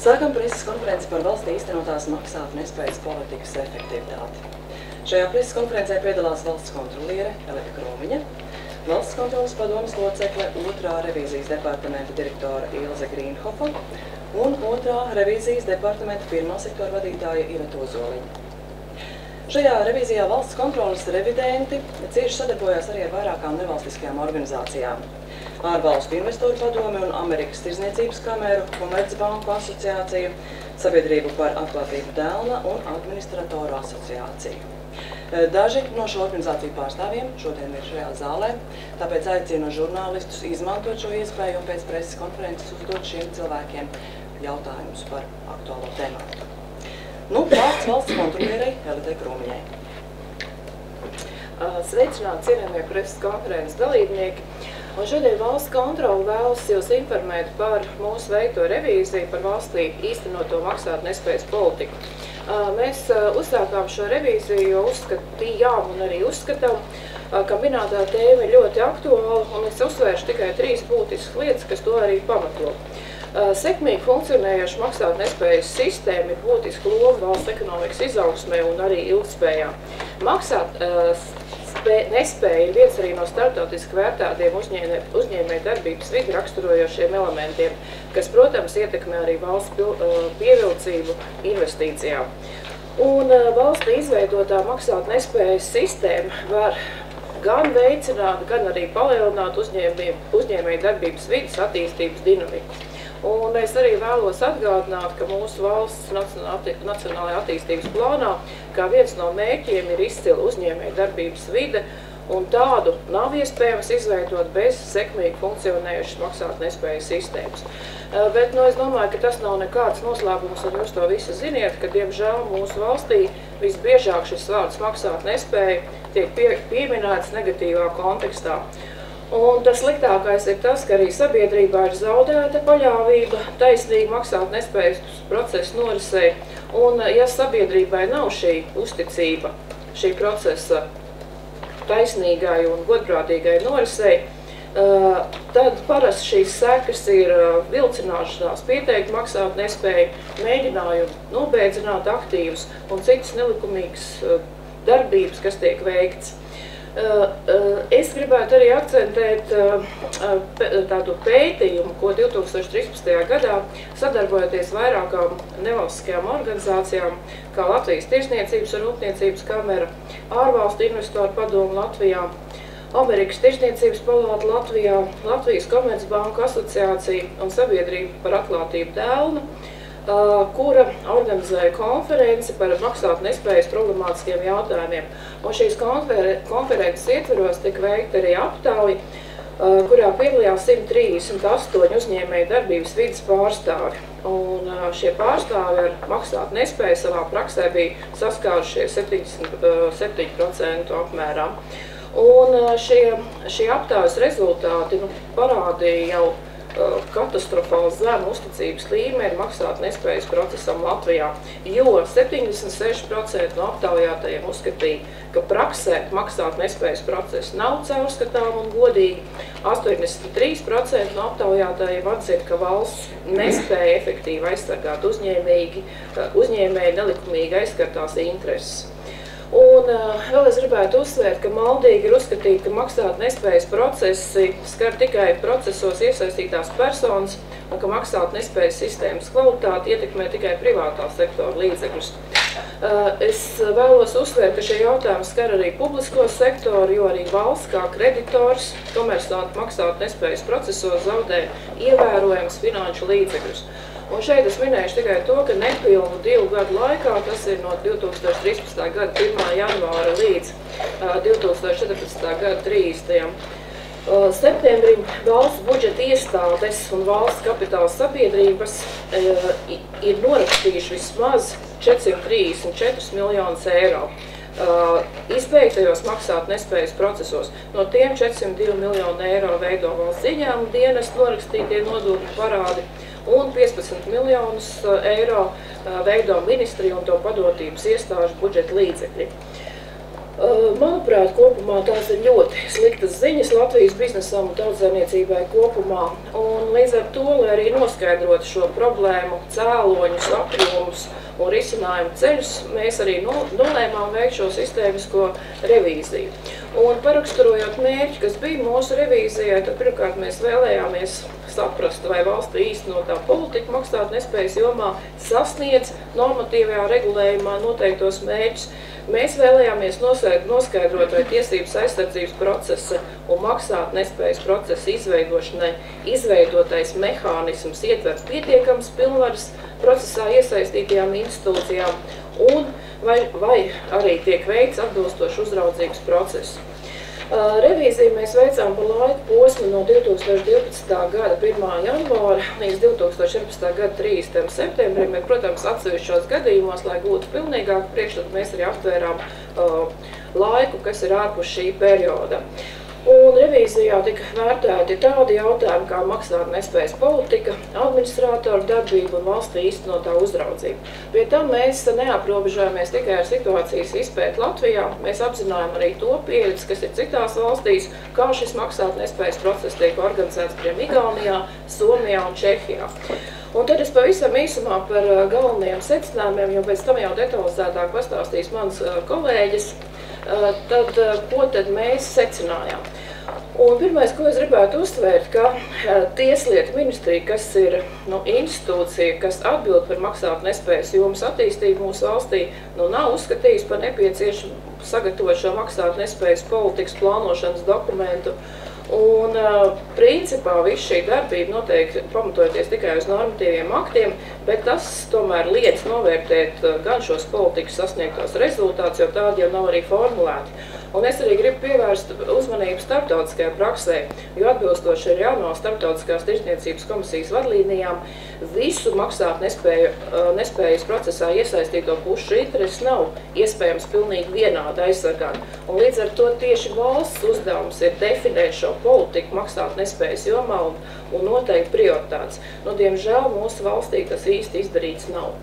Sākam preses konferenci par valstī īstenotās maksātnespējas politikas efektivitāti. Šajā preses konferencē piedalās valsts kontroliere Elita Krūmiņa, valsts kontroles padomes locekle 2. revīzijas departamenta direktora Ilze Grīnhofa un 2. revīzijas departamenta 1. sektora vadītāja Iveta Ozoliņa. Šajā revīzijā valsts kontroles revidenti cieši sadarbojās arī ar vairākām nevalstiskajām organizācijām. Ārvalstu investoru padome un Amerikas Tirdzniecības kameru, Komercbanku asociāciju, Sabiedrību par atklātību Delna un Administratoru asociāciju. Daži no šo organizāciju pārstāvjiem šodien ir šajā zālē, tāpēc aicinu žurnālistus izmantot šo iespēju un pēc preses konferences uzdot šiem cilvēkiem jautājumus par aktuālo tematu. Vārds valsts kontrolierei Elitai Krūmiņai. Sveicināti, cienījamie preses konferences dalībnieki. Un šodien valsts kontrole vēlas jūs informēt par mūsu veikto revīziju par valstī īstenoto maksātnespējas politiku. Mēs uzsākām šo revīziju, jo uzskatījām un arī uzskatām, ka minētā tēma ir ļoti aktuāla, un es uzsvēršu tikai 3 būtiskas lietas, kas to arī pamato. Sekmīgi funkcionējoša maksātnespējas sistēma ir būtiska loma valsts ekonomikas izaugsmē un arī ilgtspējā. Nespēja ir viens arī no starptautiski vērtētiem uzņēmēju darbības vidi raksturojošiem elementiem, kas, protams, ietekmē arī valsts pievilcību investīcijām. Un valstī izveidotā maksātnespējas sistēma var gan veicināt, gan arī palielināt uzņēmēju darbības vidas attīstības dinamiku. Un es arī vēlos atgādināt, ka mūsu valsts nacionālajā attīstības plānā kā viens no mērķiem ir izcila uzņēmēju darbības vide, un tādu nav iespējams izveidot bez sekmīgi funkcionējušas maksātnespējas sistēmas. Bet es domāju, ka tas nav nekāds noslēpums, un jūs to visi ziniet, ka, diemžēl, mūsu valstī visbiežāk šis vārds maksātnespēja tiek pieminēts negatīvā kontekstā. Un tas sliktākais ir tas, ka arī sabiedrībā ir zaudēta paļāvība taisnīgi maksātnespējas procesu norisei. Un ja sabiedrībai nav šī uzticība, šī procesa taisnīgai un godprātīgai norisei, tad parasti šīs sekas ir vilcināšanās pieteikt maksātnespēju, mēģinājumi nobēdzināt aktīvus un citas nelikumīgas darbības, kas tiek veikts. Es gribētu arī akcentēt tādu pētījumu, ko 2013. gadā, sadarbojoties vairākām nevalstiskajām organizācijām, kā Latvijas Tirdzniecības un Rūpniecības kamera, Ārvalstu investoru padome Latvijā, Amerikas Tirdzniecības palāta Latvijā, Latvijas Komercbanku asociācija un Sabiedrība par atklātību Delna, kura organizēja konferenci par maksātnespējas problemātiskiem jautājumiem. Un šīs konferences ietveros tika veikta arī aptauja, kurā piedalījās 138 uzņēmēju darbības vidas pārstāvi. Un šie pārstāvi ar maksātnespēju savā praksē bija saskārušies 77% apmērā. Un šie aptaujas rezultāti parādīja jau katastrofāli zemu uzticības līmeni maksātnespējas procesam Latvijā, jo 76% no aptaujātajiem uzskatīja, ka praksē maksātnespējas process nav caurskatām un godīgi, 83% no aptaujātajiem atzina, ka valsts nespēja efektīvi aizsargāt uzņēmēju nelikumīgi aizskartās intereses. Un vēl es gribētu uzsvērt, ka maldīgi ir uzskatīt, ka maksātnespējas procesi skar tikai procesos iesaistītās personas un ka maksātnespējas sistēmas kvalitāti ietekmē tikai privātā sektora līdzekļus. Es vēlos uzsvērt, ka šie jautājumi skar arī publisko sektoru, jo arī valsts kā kreditors komersantu maksātnespējas procesos zaudē ievērojams finanšu līdzekļus. Un šeit es minēšu tikai to, ka nepilnu 2 gadu laikā, tas ir no 2013. gada 1. janvāra līdz 2014. gada 30. septembrim, valsts budžeta iestādes un valsts kapitāla sabiedrības ir norakstījuši vismaz 434 miljonus eiro izbeigtajos maksātnespējas procesos. No tiem 402 miljonu eiro veido valsts ieņēmumu dienestu norakstītie nodokļu parādi, un 15 miljonus eiro veido ministriju un to padotības iestāžu budžeta līdzekļi. Manuprāt, kopumā tās ir ļoti sliktas ziņas Latvijas biznesam un tautssaimniecībai kopumā. Un līdz ar to, lai arī noskaidrotu šo problēmu, cēloņus, apjomus un risinājumu ceļus, mēs arī nolēmām veikt šo sistēmisko revīziju. Un paraksturojot mērķi, kas bija mūsu revīzijai, tad pirmkārt mēs vēlējāmies saprast, vai valstī īstenotā politika maksātnespējas jomā sasniedz normatīvajā regulējumā noteiktos mērķus. Mēs vēlējāmies noskaidrot, vai tiesības aizsardzības procesa un maksātnespējas procesa izveidošanai izveidotais mehānisms ietver pietiekams pilnvaras procesā iesaistītajām institūcijām un vai arī tiek veikts atbilstoši uzraudzības procesu. Revīziju mēs veicām par laiku posmu no 2012. gada 1. janvāra līdz 2014. gada 30. septembrim, bet, protams, atsevišķos gadījumos, lai gūtu pilnīgāku priekšstatu, mēs arī aptvērām laiku, kas ir ārpus šī perioda. Un revīzijā tika vērtēti tādi jautājumi kā maksātnespējas politika, administrātoru darbība un valstī īstenotā uzraudzība. Pie tam mēs neaprobežojamies tikai ar situācijas izpēti Latvijā, mēs apzinājām arī to pieredzi, kas ir citās valstīs, kā šis maksātnespējas process tiek organizēts pie Igaunijā, Somijā un Čehijā. Un tad es pavisam īsumā par galvenajiem secinājumiem, jo pēc tam jau detalizētāk pastāstīs mans kolēģis, tad ko tad mēs secinājām. Un pirmais, ko es gribētu uzsvērt, ka Tieslietu ministrija, kas ir institūcija, kas atbild par maksātnespējas jomas attīstību mūsu valstī, nav uzskatījusi par nepieciešamu sagatavot šo maksātnespējas politikas plānošanas dokumentu. Un principā viss šī darbība noteikti pamatojoties tikai uz normatīviem aktiem, bet tas tomēr liedz novērtēt gan šos politikas sasniegtos rezultātus, jo tādi jau nav arī formulēti. Un es arī gribu pievērst uzmanību starptautiskajā praksē, jo atbilstoši ir jauno starptautiskās tirdzniecības komisijas vadlīnijām, visu maksātnespējas procesā iesaistīto pušu intereses nav iespējams pilnīgi vienādi aizsargāt. Un līdz ar to tieši valsts uzdevums ir definēt šo politiku maksātnespējas jomā un noteikt prioritātes. Diemžēl mūsu valstī tas īsti izdarīts nav.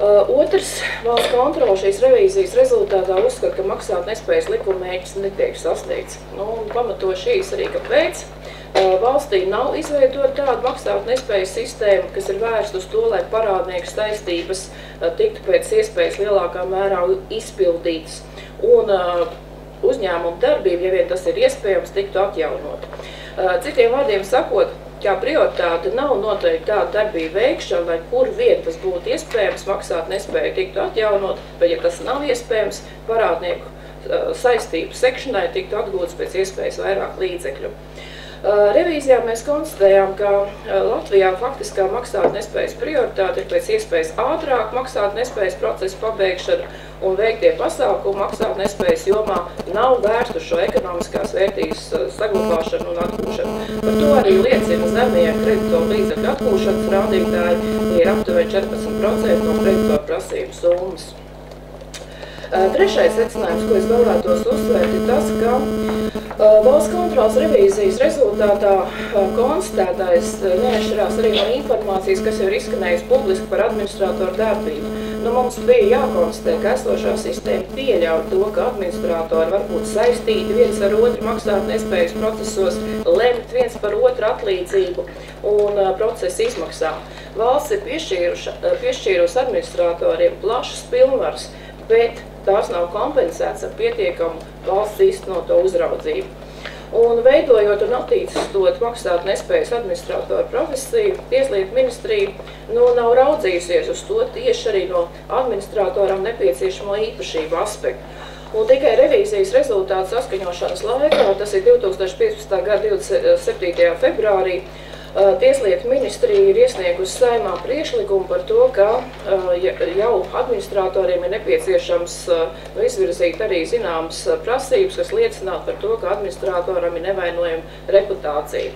Otrs, valsts kontrole šīs revīzijas rezultātā uzskata, ka maksātnespējas likuma mērķis netiek sasniegts. Pamato šīs arī, kāpēc. Valstī nav izveidota tāda maksātnespējas sistēma, kas ir vērsta uz to, lai parādnieku saistības tiktu pēc iespējas lielākā mērā izpildītas un uzņēmuma darbība, ja vien tas ir iespējams, tiktu atjaunot. Citiem vārdiem sakot, kā prioritāte nav noteikti tāda darbība veikšana, vai kur vien tas būtu iespējams, maksātnespēja tiktu atjaunot, bet ja tas nav iespējams, parādnieku saistību sekšanai tiktu atgūts pēc iespējas vairāk līdzekļu. Revīzijā mēs konstatējām, ka Latvijā faktiskā maksātnespējas prioritāte ir pēc iespējas ātrāk maksātnespējas procesa pabeigšana un veiktie pasākumi maksātnespējas jomā nav vērsti uz šo ekonomiskās vērtības saglabāšanu un atgūšanu. Par to arī liecina zemie kreditoru līdzekļu atgūšanas rādītāji, ir aptuveni 14% no kreditoru prasību summas. Trešais secinājums, ko es vēlētos uzsvērt, ir tas, ka valsts kontroles revīzijas rezultātā konstatētais neatšķirās arī no informācijas, kas jau ir izskanējusi publiski par administrātoru darbību. Mums bija jākonstatē, ka esošā sistēma pieļauj to, ka administrātori var būt saistīti viens ar otru maksātnespējas procesos, lemt viens par otru atlīdzību un procesa izmaksā. Valsts ir piešķīrusi administratoriem plašas pilnvaras, bet tās nav kompensētas ar pietiekamu valsts īstenoto uzraudzību. Un veidojot un attīstot maksātnespējas administratoru profesiju, Tieslietu ministrija nav raudzījusies uz to tieši arī no administratoram nepieciešamo īpašību aspektu. Un tikai revīzijas rezultātu saskaņošanas laikā, tas ir 2015. gada 27. februārī, Tieslietu ministrija ir iesniegusi Saeimā priekšlikumu par to, ka jau administratoriem ir nepieciešams izvirzīt arī zināmas prasības, kas liecinātu par to, ka administratoram ir nevainojama reputācija.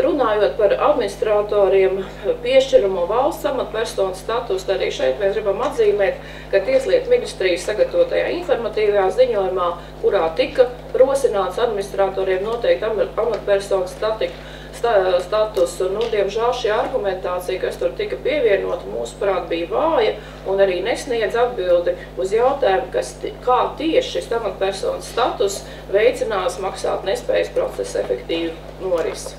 Runājot par administratoriem piešķiramo valsts amatpersonu statusu, arī šeit mēs gribam atzīmēt, ka Tieslietu ministrijas sagatavotajā informatīvajā ziņojumā, kurā tika rosināts administratoriem noteikti amatpersonu statusu. Nu, diemžēl šī argumentācija, kas tur tika pievienota, mūsuprāt, bija vāja un arī nesniedz atbildi uz jautājumu, kā tieši šis amatpersonas status veicinās maksāt nespējas procesa efektīvu norisi.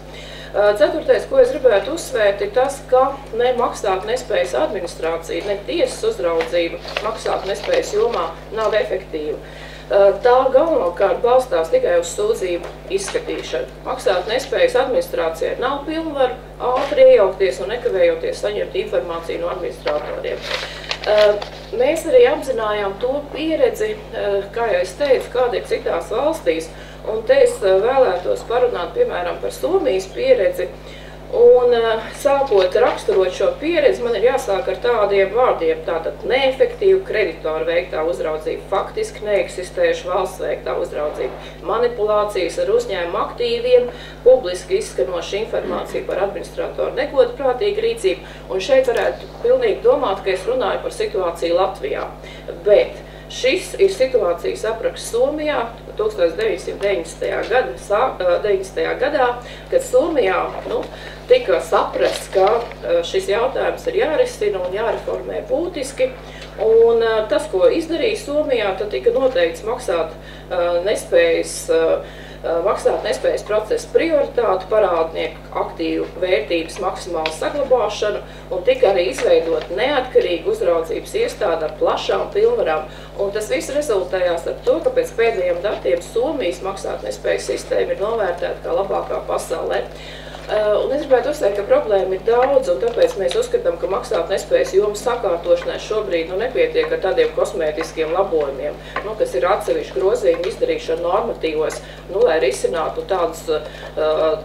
Ceturtais, ko es gribētu uzsvērt, ir tas, ka ne maksāt nespējas administrācija, ne tiesas uzraudzība maksāt nespējas jomā nav efektīva. Tā galvenokārt balstās tikai uz sūdzību izskatīšanu. Maksāt nespējas administrācijai nav pilnvaru ātri iejaukties un nekavējoties saņemt informāciju no administratoriem. Mēs arī apzinājām to pieredzi, kā jau es teicu, kāda ir citās valstīs, un te es vēlētos parunāt, piemēram, par Somijas pieredzi. Un sākot raksturot šo pieredzi, man ir jāsāk ar tādiem vārdiem, tātad neefektīva kreditoru veiktā uzraudzība, faktiski neeksistējuša valsts veiktā uzraudzība, manipulācijas ar uzņēmumu aktīviem, publiski izskanoša informācija par administratoru negodprātīgu rīcību, un šeit varētu pilnīgi domāt, ka es runāju par situāciju Latvijā. Bet šis ir situācijas apraksts Somijā 1990. gadā, kad Somijā tika saprasts, ka šis jautājums ir jārisina un jāreformē būtiski. Un tas, ko izdarīja Somijā, tad tika noteikts maksāt nespējas procesa prioritāti, parādnieku aktīvu vērtības maksimālu saglabāšanu un tika arī izveidot neatkarīgu uzraudzības iestādi ar plašām pilnvarām. Un tas viss rezultējās ar to, ka pēc pēdējiem datiem Somijas maksāt nespējas sistēma ir novērtēta kā labākā pasaulē. Un es gribētu uzsvērt, ka problēma ir daudz, un tāpēc mēs uzskatām, ka maksāt nespējas jomas sakārtošanai šobrīd nepietiek ar tādiem kosmētiskiem labojumiem, kas ir atsevišķi grozījumi izdarīšana normatīvos, lai risinātu tādus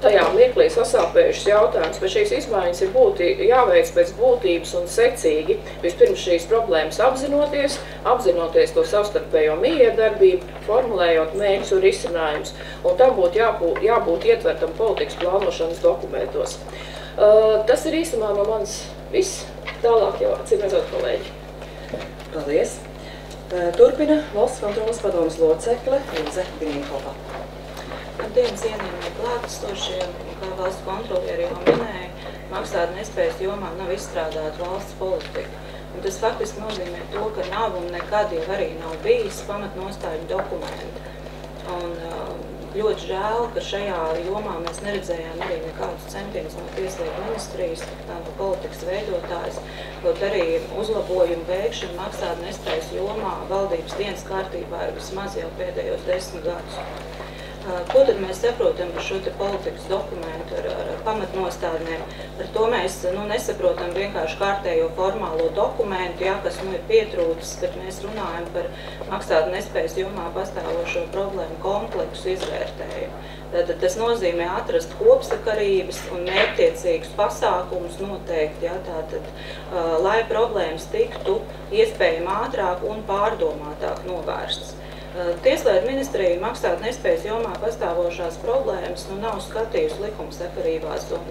tajā mirklī sasāpējušas jautājumus, bet šīs izmaiņas ir jāveic pēc būtības un secīgi. Vispirms šīs problēmas apzinoties to savstarpējo miedarbību, formulējot mērķus un risinājumus, un tam būtu jābūt ietvertam politikas plānošanas dokumentos. Tas ir īsumā no manis viss. Tālāk jau atcīmredzot kolēģi. Paldies. Turpina Valsts kontroles padomes locekle Ilze Grīnhova. Labdien, cienījamie klātesošie, kā valsts kontrolieri jau minēja, maksāt nespējas jomā nav izstrādāta valsts politika. Un tas faktiski nozīmē to, ka nav un nekad jau arī nav bijis pamatnostāļu dokumenti. Un ļoti žēl, ka šajā jomā mēs neredzējām arī nekādus centienus no Tieslietu ministrijas, no politikas veidotājas, kaut arī uzlabojumu veikšanu maksāt nespējas jomā valdības dienas kārtībā ir vismaz jau pēdējos 10 gadus. Ko tad mēs saprotam par šo te politikas dokumentu ar pamatnostādnēm? Par to mēs nesaprotam vienkārši kārtējo formālo dokumentu, kas ir pietrūcis, bet mēs runājam par maksāt nespējas jomā pastāvošo problēmu kompleksu izvērtējumu. Tātad tas nozīmē atrast kopsakarības un mērķtiecīgus pasākumus noteikti, tātad, lai problēmas tiktu iespējami ātrāk un pārdomātāk novērstas. Tieslietu ministrija maksāt nespējas jomā pastāvošās problēmas nav skatījusi likumsakarībās un,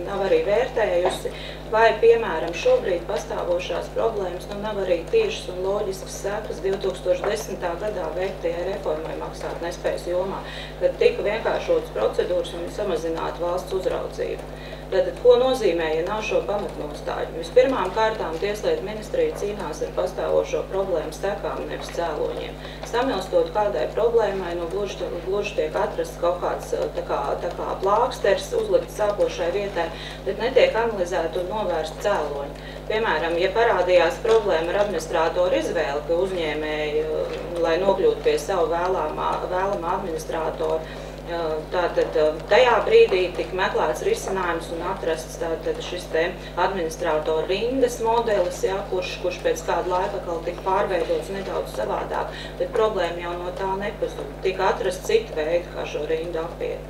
nav arī vērtējusi, vai, piemēram, šobrīd pastāvošās problēmas nav arī tiešas un loģiskas sekas 2010. gadā veiktajai reformai maksāt nespējas jomā, kad tika vienkāršotas procedūras un samazināta valsts uzraudzība. Tātad, ko nozīmē, ja nav šo pamatnostāļu? Vispirmām kārtām Tieslietu ministrija cīnās ar pastāvošo problēmu sekām, nevis cēloņiem. Samilstot kādai problēmai, gluži tiek atrasts kaut kāds tā kā plāksters, uzlikt sāpošai vietai, bet netiek analizēta un novērsta cēloņi. Piemēram, ja parādījās problēma ar administrātoru izvēli, ka uzņēmēji, lai nokļūtu pie savu vēlamā administrātoru, tātad tajā brīdī tika meklēts risinājums un atrasts šis te administrātoru rindas modelis, kurš pēc kāda laika atkal tika pārveidots nedaudz savādāk, bet problēma jau no tā nepazuda. Tika atrasts cita veida, kā šo rindu apiet.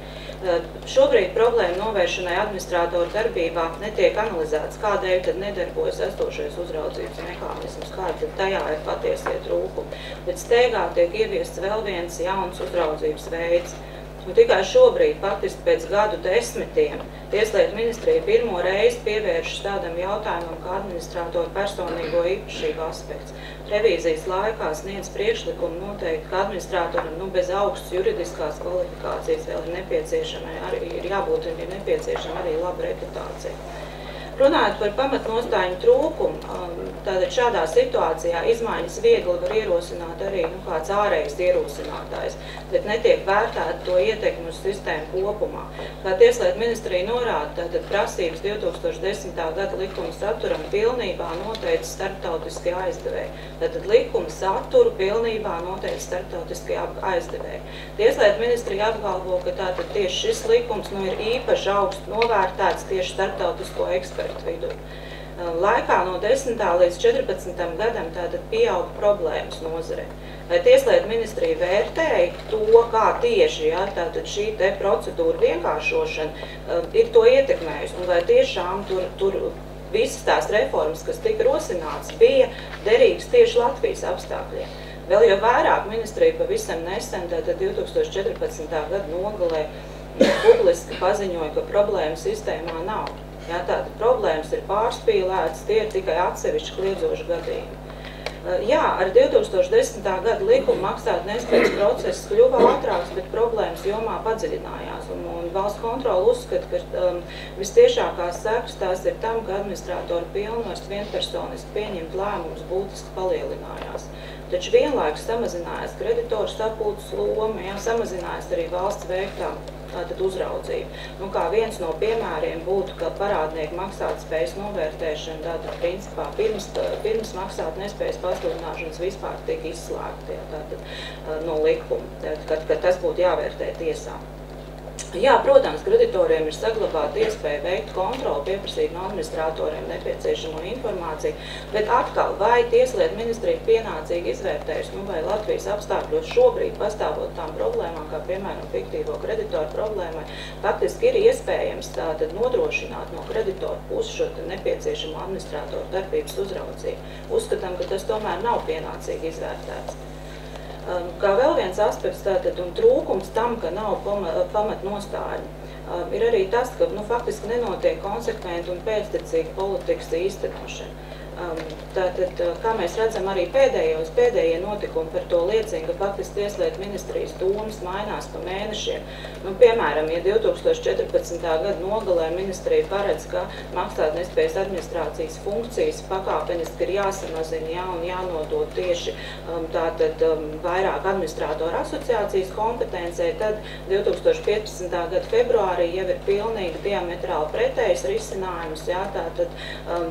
Šobrīd problēma novēršanai administrātoru darbībā netiek analizēts, kādēļ tad nedarbojas esošais uzraudzības mehānisms, kāda tad tajā ir patiesie trūkumi. Bet steigā tiek ieviests vēl viens jauns uzraudzības veids. Un tikai šobrīd, faktiski pēc gadu desmitiem, Tieslietu ministrija pirmo reizi pievēršas tādam jautājumam kā administratoru personīgo īpašību aspekts. Revīzijas laikā sniedz priekšlikumu noteikti, ka administratoram bez augstas juridiskās kvalifikācijas vēl ir nepieciešama, ir jābūt un ir nepieciešama arī laba reputācija. Runājot par pamatnostāļu trūkumu, tātad šādā situācijā izmaiņas viegli var ierosināt arī kāds ārējs ierosinātājs, bet netiek vērtēta to ietekmi uz sistēmu kopumā. Kā Tieslietu ministrija norāda, tātad prasības 2010. Gada likuma saturam pilnībā noteica starptautiskie aizdevēji. Tātad likuma saturu pilnībā noteica starptautiskie aizdevēji. Tieslietu ministrija apgalvo, ka tātad tieši šis likums ir īpaši augstu novērtēts tieši starptautisko ekspertu vidū. Laikā no 10. līdz 14. gadam tātad pieauga problēmas nozarē. Vai Tieslietu ministrija vērtēja to, kā tieši tātad šī te procedūra vienkāršošana ir to ietekmējusi, un vai tiešām tur visas tās reformas, kas tika rosināts, bija derīgas tieši Latvijas apstākļiem. Vēl jau vairāk ministrija pavisam nesen, tātad 2014. Gada nogalē, publiski paziņoja, ka problēma sistēmā nav. Tātad problēmas ir pārspīlētas, tie ir tikai atsevišķi kliedzoši gadījumi. Ar 2010. Gada likumu maksātnespējas process kļuva ātrāks, bet problēmas jomā padziļinājās. Un valsts kontrole uzskata, ka vistiešākās sekas tās ir tam, ka administratoru pilnvars vienpersoniski pieņemt lēmumus būtiski palielinājās. Taču vienlaikus samazinājās kreditoru sapulces loma, samazinājās arī valsts veiktā tātad uzraudzību. Kā viens no piemēriem būtu, ka parādnieku maksātspējas novērtēšana tātad principā pirms maksātnespējas pasludināšanas vispār tiek izslēgta tātad no likuma, kad tas būtu jāvērtē tiesā. Protams, kreditoriem ir saglabāta iespēja veikt kontroli, pieprasīt no administratoriem nepieciešamo informāciju, bet atkal, vai Tieslietu ministrija pienācīgi izvērtējusi, vai Latvijas apstākļos šobrīd pastāvot tām problēmām, kā piemēram fiktīvo kreditoru problēmai, faktiski ir iespējams tātad nodrošināt no kreditoru puses šo nepieciešamo administratoru darbības uzraudzību. Uzskatām, ka tas tomēr nav pienācīgi izvērtēts. Kā vēl viens aspekts tātad un trūkums tam, ka nav pamatnostāļu, ir arī tas, ka faktiski nenotiek konsekventi un pēctecīgi politikas īstenošana. Tātad, kā mēs redzam, arī pēdējie notikumi par to liecina, ka faktiski Tieslietu ministrijas domas mainās pa mēnešiem. Piemēram, ja 2014. Gada nogalē ministrija paredz, ka maksātnespējas administrācijas funkcijas pakāpeniski ir jāsamazina un jānodod tieši tātad vairāk administratoru asociācijas kompetencē, tad 2015. Gada februārī jau ir pilnīgi diametrāli pretējs risinājums, tātad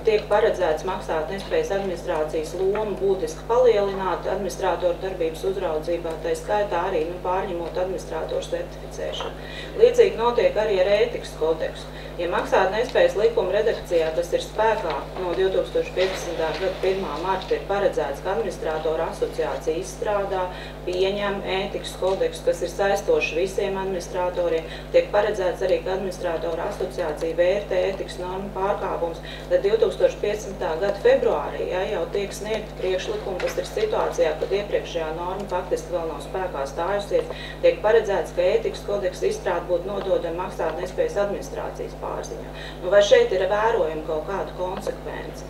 tiek paredzēts maksātnespējas administrācijas lomu būtiski palielināt administratoru darbības uzraudzībā, tā skaitā arī pārņemot administratoru certificēšanu. Līdzīgi notiek arī ar ētikas kodeksu. Ja maksātnespējas likuma redakcijā, kas ir spēkā no 2015. Gada 1. marta, ir paredzēts, ka administratoru asociācija izstrādā, pieņem ētikas kodeksu, kas ir saistoši visiem administratoriem, tiek paredzēts arī, ka administratoru asociācija vērtē ētikas normu pārkāpumus, tad 2015. Gada februārī jau tiek sniegti priekšlikumi, kas ir situācijā, kad iepriekšējā norma faktiski vēl nav spēkā stājusies, tiek paredzēts, ka ētikas kodeksa izstrāde būtu nododama maksātnespējas administrācijas pārziņā. Vai šeit ir vērojama kaut kāda konsekvence?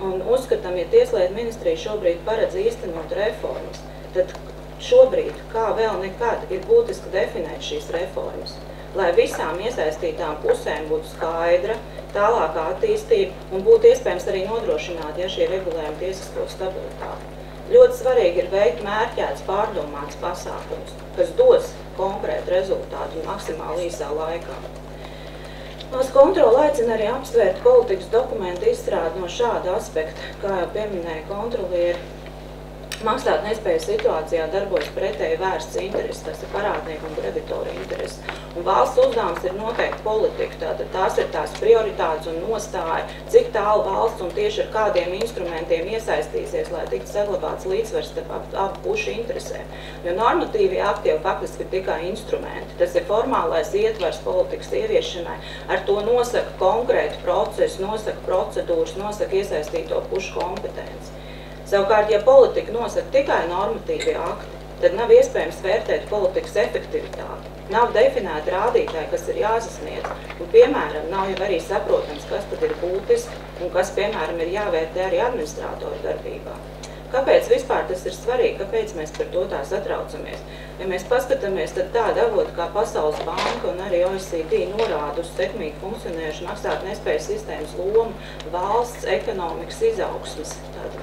Un uzskatām, ja Tieslietu ministrija šobrīd paredz īstenot reformas, tad šobrīd, kā vēl nekad, ir būtiski definēt šīs reformas, lai visām iesaistītām pusēm būtu skaidra, tālākā attīstība un būtu iespējams arī nodrošināt, šie regulējumi tiesisko stabilitāti. Ļoti svarīgi ir veikt mērķēts, pārdomāts pasākums, kas dos konkrētu rezultātu un maksimāli īsā laikā. Valsts kontrole aicina arī apsvērt politikas dokumentu izstrādi no šāda aspekta, kā jau pieminēja kontrolieri. Maksātnespējas situācijā darbojas pretēji vērsts intereses, tas ir parādnieku un kreditoru intereses. Un valsts uzdevums ir noteikti politika, tātad tās ir tās prioritātes un nostāja, cik tālu valsts un tieši ar kādiem instrumentiem iesaistīsies, lai tiktu saglabāts līdzsvars starp abu pušu interesēm. Jo normatīvie akti jau faktiski ir tikai instrumenti. Tas ir formālais ietvars politikas ieviešanai, ar to nosaka konkrētu procesu, nosaka procedūras, nosaka iesaistīto pušu kompetenci. Savukārt, ja politika nosaka tikai normatīvie akti, tad nav iespējams vērtēt politikas efektivitāti. Nav definēti rādītāji, kas ir jāsasniedz, un, piemēram, nav jau arī saprotams, kas tad ir būtiski un kas, piemēram, ir jāvērtē arī administrātoru darbībā. Kāpēc vispār tas ir svarīgi? Kāpēc mēs par to tā satraucamies? Ja mēs paskatāmies, tad tāda avota kā Pasaules banka un arī OECD norāda uz sekmīgi funkcionējušu maksātnespējas sistēmas lomu valsts ekonomikas izaugsmes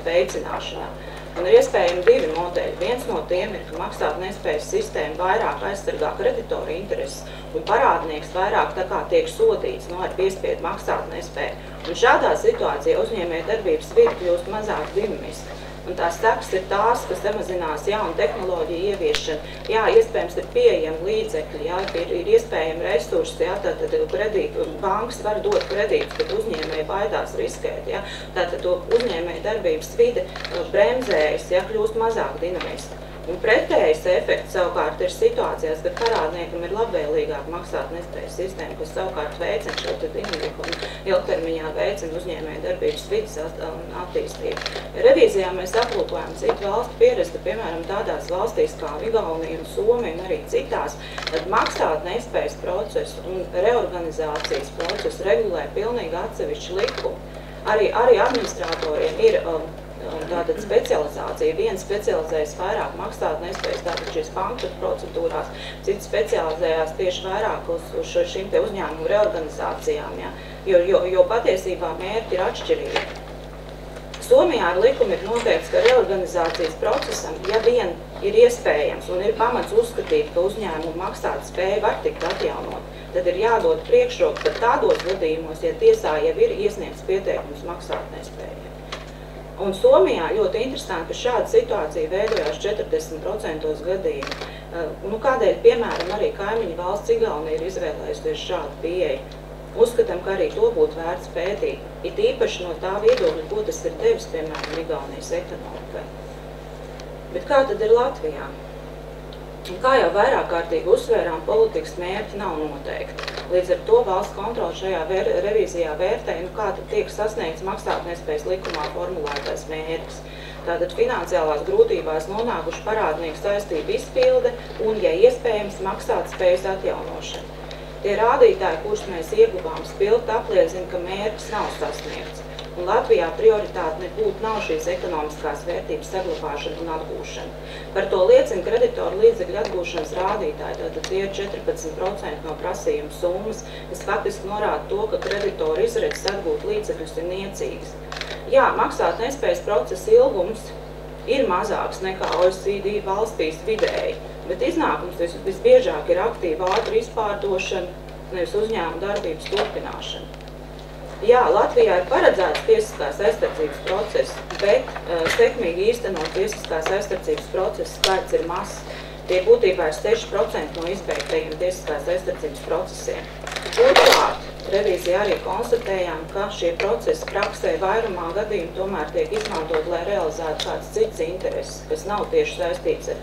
veicināšanā. Un ir iespējami divi modeļi. Viens no tiem ir, ka maksātnespējas sistēma vairāk aizsargā kreditoru intereses un parādnieks vairāk tā kā tiek sodīts ar piespiedu maksātnespēju. Un šādā situācijā uzņēmējdarbības vide kļūst mazāk dinamiska. Un tās sekas ir tās, ka samazinās jaunu tehnoloģiju ieviešana. Jā, iespējams ir pieejami līdzekļi, jā, ir iespējami resursi, jā, tātad bankas var dot kredītus, bet uzņēmēji baidās riskēt, jā. Tātad to uzņēmēju darbības vide bremzējas, jā, kļūst mazāk dinamiski. Un pretējais efekts savukārt ir situācijās, kad parādniekam ir labvēlīgāk maksātnespējas sistēma, kas savukārt veicina šo dinamiku un ilgtermiņā veicina uzņēmēju darbības vidas attīstību. Revīzijā mēs aplūkojam citu valstu pieredzi, ka, piemēram, tādās valstīs kā Igaunija un Somija un arī citās, tad maksātnespējas procesu un reorganizācijas procesu regulē pilnīgi atsevišķi likumi. Arī administratoriem ir tātad specializācija. Viens specializējas vairāk maksātnespējas, tātad šīs bankrota procedūrās, cits specializējās tieši vairāk uz šīm te uzņēmumu reorganizācijām, ja? jo patiesībā mērķi ir atšķirīgi. Somijā ar likumu ir noteikts, ka reorganizācijas procesam, ja vien ir iespējams un ir pamats uzskatīt, ka uzņēmumu maksāt spēja var tikt atjaunot, tad ir jādod priekšroku pat tādos gadījumos, ja tiesā jau ir iesniegts pieteikums maksātnespējai. Un Somijā ļoti interesanti, ka šāda situācija veidojās 40% gadījumu. Kādēļ, piemēram, arī kaimiņu valsts Igaunija ir izvēlējusies šādu pieeju? Uzskatām, ka arī to būtu vērts pētīt. It īpaši no tā viedokļa, ko tas ir devis, piemēram, Igaunijas ekonomikai. Bet kā tad ir Latvijā? Un kā jau vairāk kārtīgi uzsvērām, politikas mērķi nav noteikti. Līdz ar to valsts kontrole šajā revīzijā vērtēja, kā tad tiek sasniegts maksātnespējas likumā formulētais mērķis. Tātad finansiālās grūtībās nonākuši parādnieku saistību izpilde un, ja iespējams, maksātspējas atjaunošana. Tie rādītāji, kurus mēs ieguvām spilgt, apliecina, ka mērķis nav sasniegts. Un Latvijā prioritāte nebūtu nav šīs ekonomiskās vērtības saglabāšana un atgūšana. Par to liecina kreditoru līdzekļu atgūšanas rādītāji, tātad tie ir 14% no prasījuma summas, kas faktiski norāda to, ka kreditoru izredzes atgūt līdzekļus ir niecīgas. Jā, maksātnespējas procesa ilgums ir mazāks nekā OECD valstīs vidēji, bet iznākums visbiežāk ir aktīva ātri izpārdošana, nevis uzņēmuma darbības turpināšana. Jā, Latvijā ir paredzēts tiesiskās aizsardzības process, bet sekmīgi īstenot tiesiskās aizsardzības procesa skaits ir mazs. Tie būtībā ir 6% no izbeigtajiem tiesiskās aizsardzības procesiem. Turklāt, revīzijā arī konstatējām, ka šie procesi praksē vairumā gadījumu tomēr tiek izmantot, lai realizētu kāds cits intereses, kas nav tieši saistīts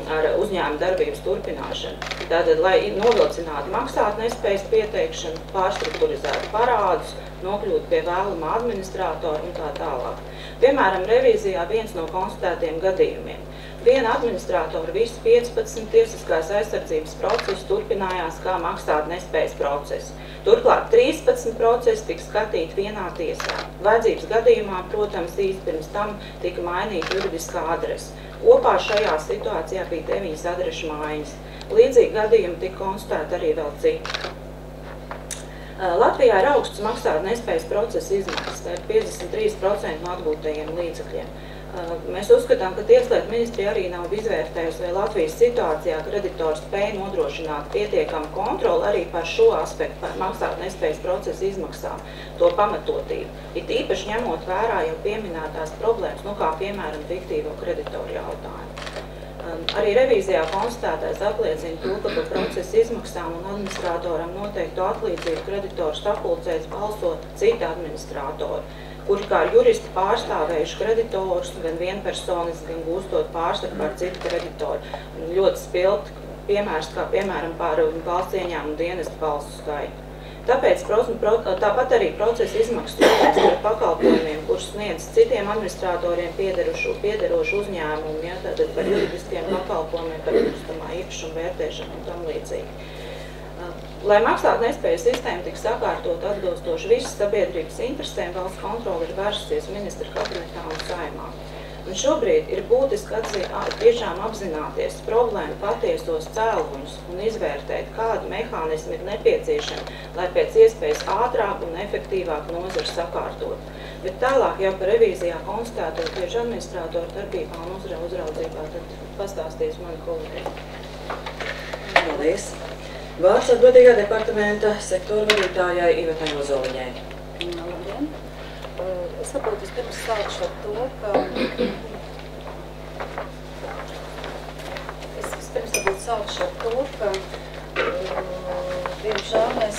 ar uzņēmuma darbības turpināšanu. Tātad, lai novilcinātu maksātnespējas pieteikšanu, pārstrukturizētu parādus, nokļūt pie vēlamā administrātora un tā tālāk. Piemēram, revīzijā viens no konstatētiem gadījumiem. Viena administrātora visu 15 tiesiskās aizsardzības procesu turpinājās kā maksātnespējas procesi. Turklāt 13 procesi tika skatīti vienā tiesā. Vajadzības gadījumā, protams, īsti pirms tam tika mainīta juridiskā adrese. Kopā šajā situācijā bija 9 adrešu maiņas. Līdzīgi gadījumi tika konstatēti arī vēl citi. Latvijā ir augsts maksātnespējas procesa izmaksas, tā ir 53% no atgūtajiem līdzekļiem. Mēs uzskatām, ka Tieslietu ministrija arī nav izvērtējusi, vai Latvijas situācijā kreditors spēja nodrošināt pietiekamu kontroli arī par šo aspektu, par maksātnespējas procesa izmaksām, to pamatotību. It īpaši ņemot vērā jau pieminētās problēmas, kā piemēram fiktīvo kreditoru jautājumu. Arī revīzijā konstatētais apliecina to, ka par procesa izmaksām un administratoram noteiktu atlīdzību kreditors apulcēs balsot citi administratori, kuri kā juristi pārstāvējuši kreditorus gan vienpersonis, gan gūstot pārsvaru par citu kreditoru. Ļoti spilgt piemērs, kā piemēram par valsts ieņēmumu dienestu balsu skaitu. Tāpat arī procesa izmaksu par pakalpojumiem, kurus sniedz citiem administratoriem piederošu uzņēmumu, ja, tātad par juridiskiem pakalpojumiem, par nekustamā īpašuma vērtēšanu un tam līdzīgi. Lai maksātnespējas sistēma tik sakārtot atbilstoši visas sabiedrības interesēm, valsts kontrole ir vērsusies ministra kabinetā un saimā. Un šobrīd ir būtiski tiešām apzināties problēmu patiesos cēloņus un izvērtēt, kādi mehānismi ir nepieciešami, lai pēc iespējas ātrāk un efektīvāk nozari sakārtot. Bet tālāk jau par revīzijā konstatēto tieši administratoru darbībā un uzraudzībā, tad pastāstīs mani kolēģi. Paldies. Vārds atbildīgā departamenta sektora vadītājai Ivetai Ozoliņai. Labdien! Es varbūt vispirms sākšu ar to, ka diemžēl mēs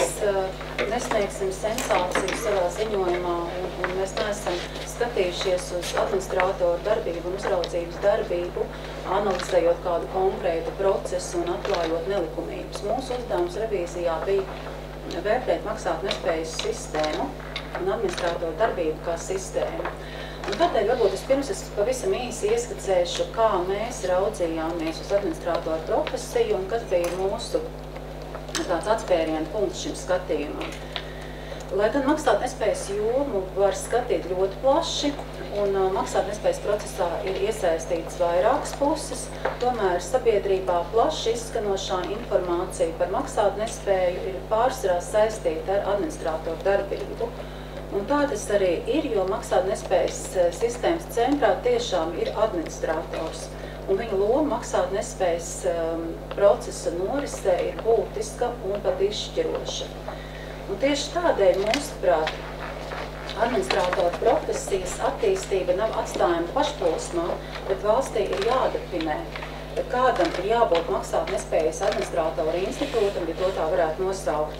nesniegsim sensāciju savā ziņojumā un mēs neesam skatījušies uz administratoru darbību un uzraudzības darbību, analizējot kādu konkrētu procesu un atklājot nelikumības. Mūsu uzdevums revīzijā bija vērtēt maksātnespējas sistēmu un administratoru darbību kā sistēmu. Un tādēļ varbūt vispirms es pavisam īsi ieskicēšu, kā mēs raudzījāmies uz administratoru profesiju un kas bija mūsu tāds atspērienu punkts šim skatījumam. Lai gan maksātnespējas jomu var skatīt ļoti plaši un maksātnespējas procesā ir iesaistīts vairākas puses, tomēr sabiedrībā plaši izskanošā informācija par maksātnespēju ir pārsvarā saistīta ar administratoru darbību. Un tā tas arī ir, jo maksātnespējas sistēmas centrā tiešām ir administrators. Un viņa loma maksātnespējas procesa norisē ir būtiska un pat izšķiroša. Un tieši tādēļ, mūsuprāt, administratoru profesijas attīstība nav atstājama pašplūsmā, bet valstī ir jādefinē, kādam ir jābūt maksātnespējas administratoru institūtam, ja to tā varētu nosaukt.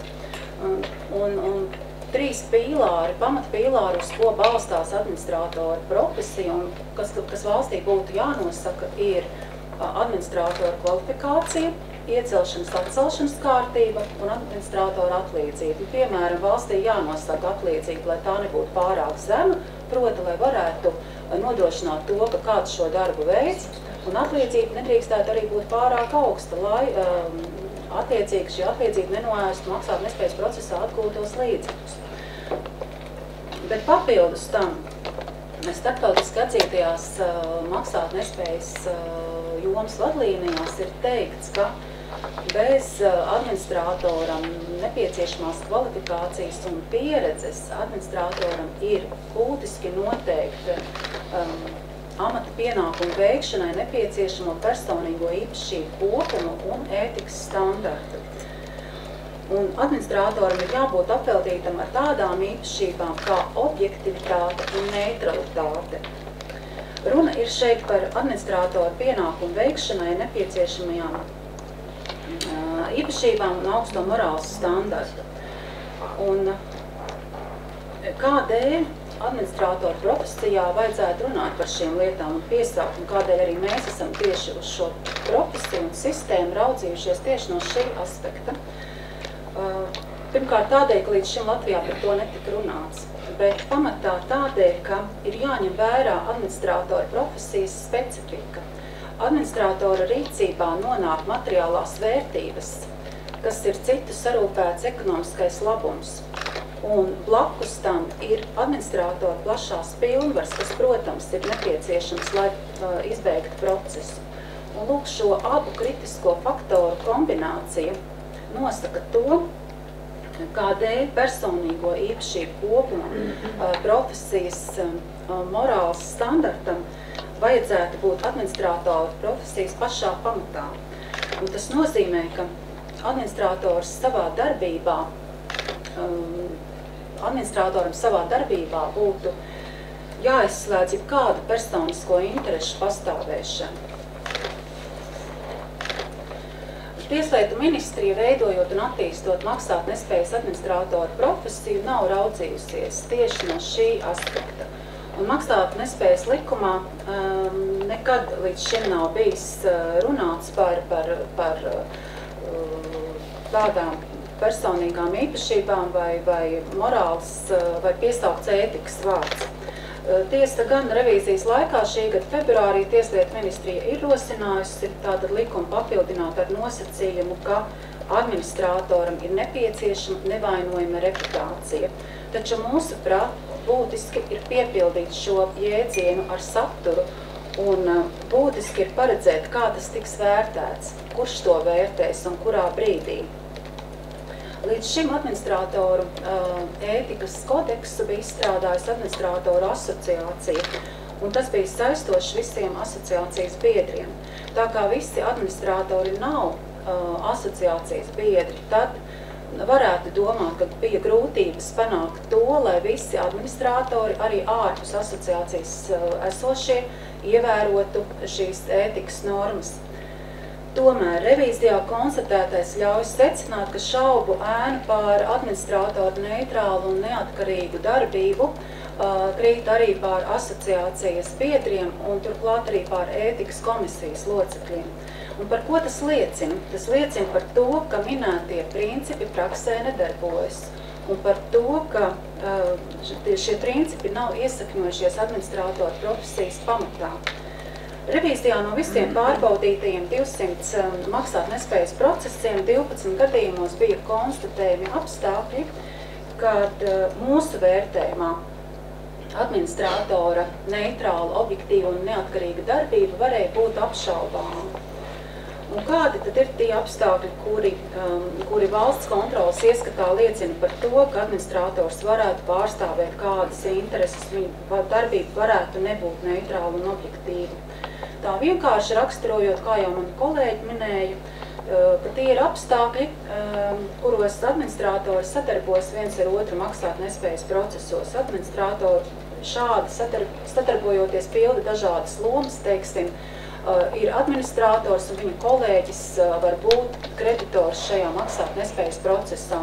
Un trīs pīlāri, pamatpīlāri, uz ko balstās administratoru profesija un kas valstī būtu jānosaka, ir administratoru kvalifikācija, iecelšanas atcelšanas kārtība un administratoru atlīdzība. Piemēram, valstī jānosaka atlīdzība, lai tā nebūtu pārāk zema, proti, lai varētu nodrošināt to, ka kāds šo darbu veids, un atlīdzība nedrīkstētu arī būt pārāk augsta, lai attiecīgi šī atlīdzība nenoēstu maksātnespējas procesā atgūtos līdzekļus. Bet papildus tam, starptautiski atzītajās maksātnespējas jomas vadlīnijās ir teikts, ka bez administratoram nepieciešamās kvalifikācijas un pieredzes administratoram ir būtiski noteikti amata pienākumu veikšanai nepieciešamo personīgo īpašību kopumu un ētikas standartu. Un administratoram ir jābūt apveltītam ar tādām īpašībām kā objektivitāte un neutralitāte. Runa ir šeit par administratoru pienākumu veikšanai nepieciešamajām īpašībām un augsto morāles standartu. Un kādēļ administratoru profesijā vajadzētu runāt par šīm lietām un piesaukt, un kādēļ arī mēs esam tieši uz šo profesiju un sistēmu raudzījušies tieši no šī aspekta. Pirmkārt tādēļ, ka līdz šim Latvijā par to netika runāts, bet pamatā tādēļ, ka ir jāņem vērā administratoru profesijas specifika. Administratora rīcībā nonāk materiālās vērtības, kas ir citu sarūpēts ekonomiskais labums. Un blakus tam ir administratora plašās pilnvars, kas, protams, ir nepieciešams, lai izbeigtu procesu. Un lūk, šo abu kritisko faktoru kombinācija nosaka to, kādēļ personīgo īpašību kopuma profesijas morāles standartam vajadzētu būt administratoru profesijas pašā pamatā. Un tas nozīmē, ka administrators savā darbībā būtu jāizslēdz jebkādu personisko interešu pastāvēšanu. Tieslietu ministrija, veidojot un attīstot maksātnespējas administratoru profesiju, nav raudzījusies tieši no šī aspekta. Un maksātnespējas likumā nekad līdz šim nav bijis runāts par tādām personīgām īpašībām vai morāls vai piesaukts ētikas vārds. Tiesa gan revīzijas laikā šī gada februārī Tieslietu ministrija ir rosinājusi tātad likumu papildināt ar nosacījumu, ka administratoram ir nepieciešama nevainojama reputācija. Taču mūsuprāt būtiski ir piepildīt šo jēdzienu ar saturu un būtiski ir paredzēt, kā tas tiks vērtēts, kurš to vērtēs un kurā brīdī. Līdz šim administratoru ētikas kodeksu bija izstrādājusi administratoru asociācija, un tas bija saistošs visiem asociācijas biedriem. Tā kā visi administratori nav asociācijas biedri, tad varētu domāt, ka bija grūtības panākt to, lai visi administratori, arī ārpus asociācijas esošie, ievērotu šīs ētikas normas. Tomēr revīzijā konstatētais ļauj secināt, ka šaubu ēnu pār administratoru neitrālu un neatkarīgu darbību krīt arī pār asociācijas biedriem un turklāt arī pār ētikas komisijas locekļiem. Un par ko tas liecina? Tas liecina par to, ka minētie principi praksē nedarbojas. Un par to, ka šie principi nav iesakņojušies administratoru profesijas pamatā. Revīzijā no visiem pārbaudītajiem 200 maksātnespējas procesiem 12 gadījumos bija konstatējumi apstākļi, kad mūsu vērtējumā administratora neitrāla, objektīva un neatkarīga darbība varēja būt apšaubāma. Un kādi tad ir tie apstākļi, kuri valsts kontrolas ieskatā liecina par to, ka administrators varētu pārstāvēt kādas intereses, viņa darbība varētu nebūt neitrāla un objektīva? Tā vienkārši raksturojot, kā jau mani kolēģi minēja, ka tie ir apstākļi, kuros administratori sadarbojas viens ar otru maksātnespējas procesos. Administratori šādi sadarbojoties pilda dažādas lomas, teiksim, ir administrators un viņa kolēģis var būt kreditors šajā maksātnespējas procesā.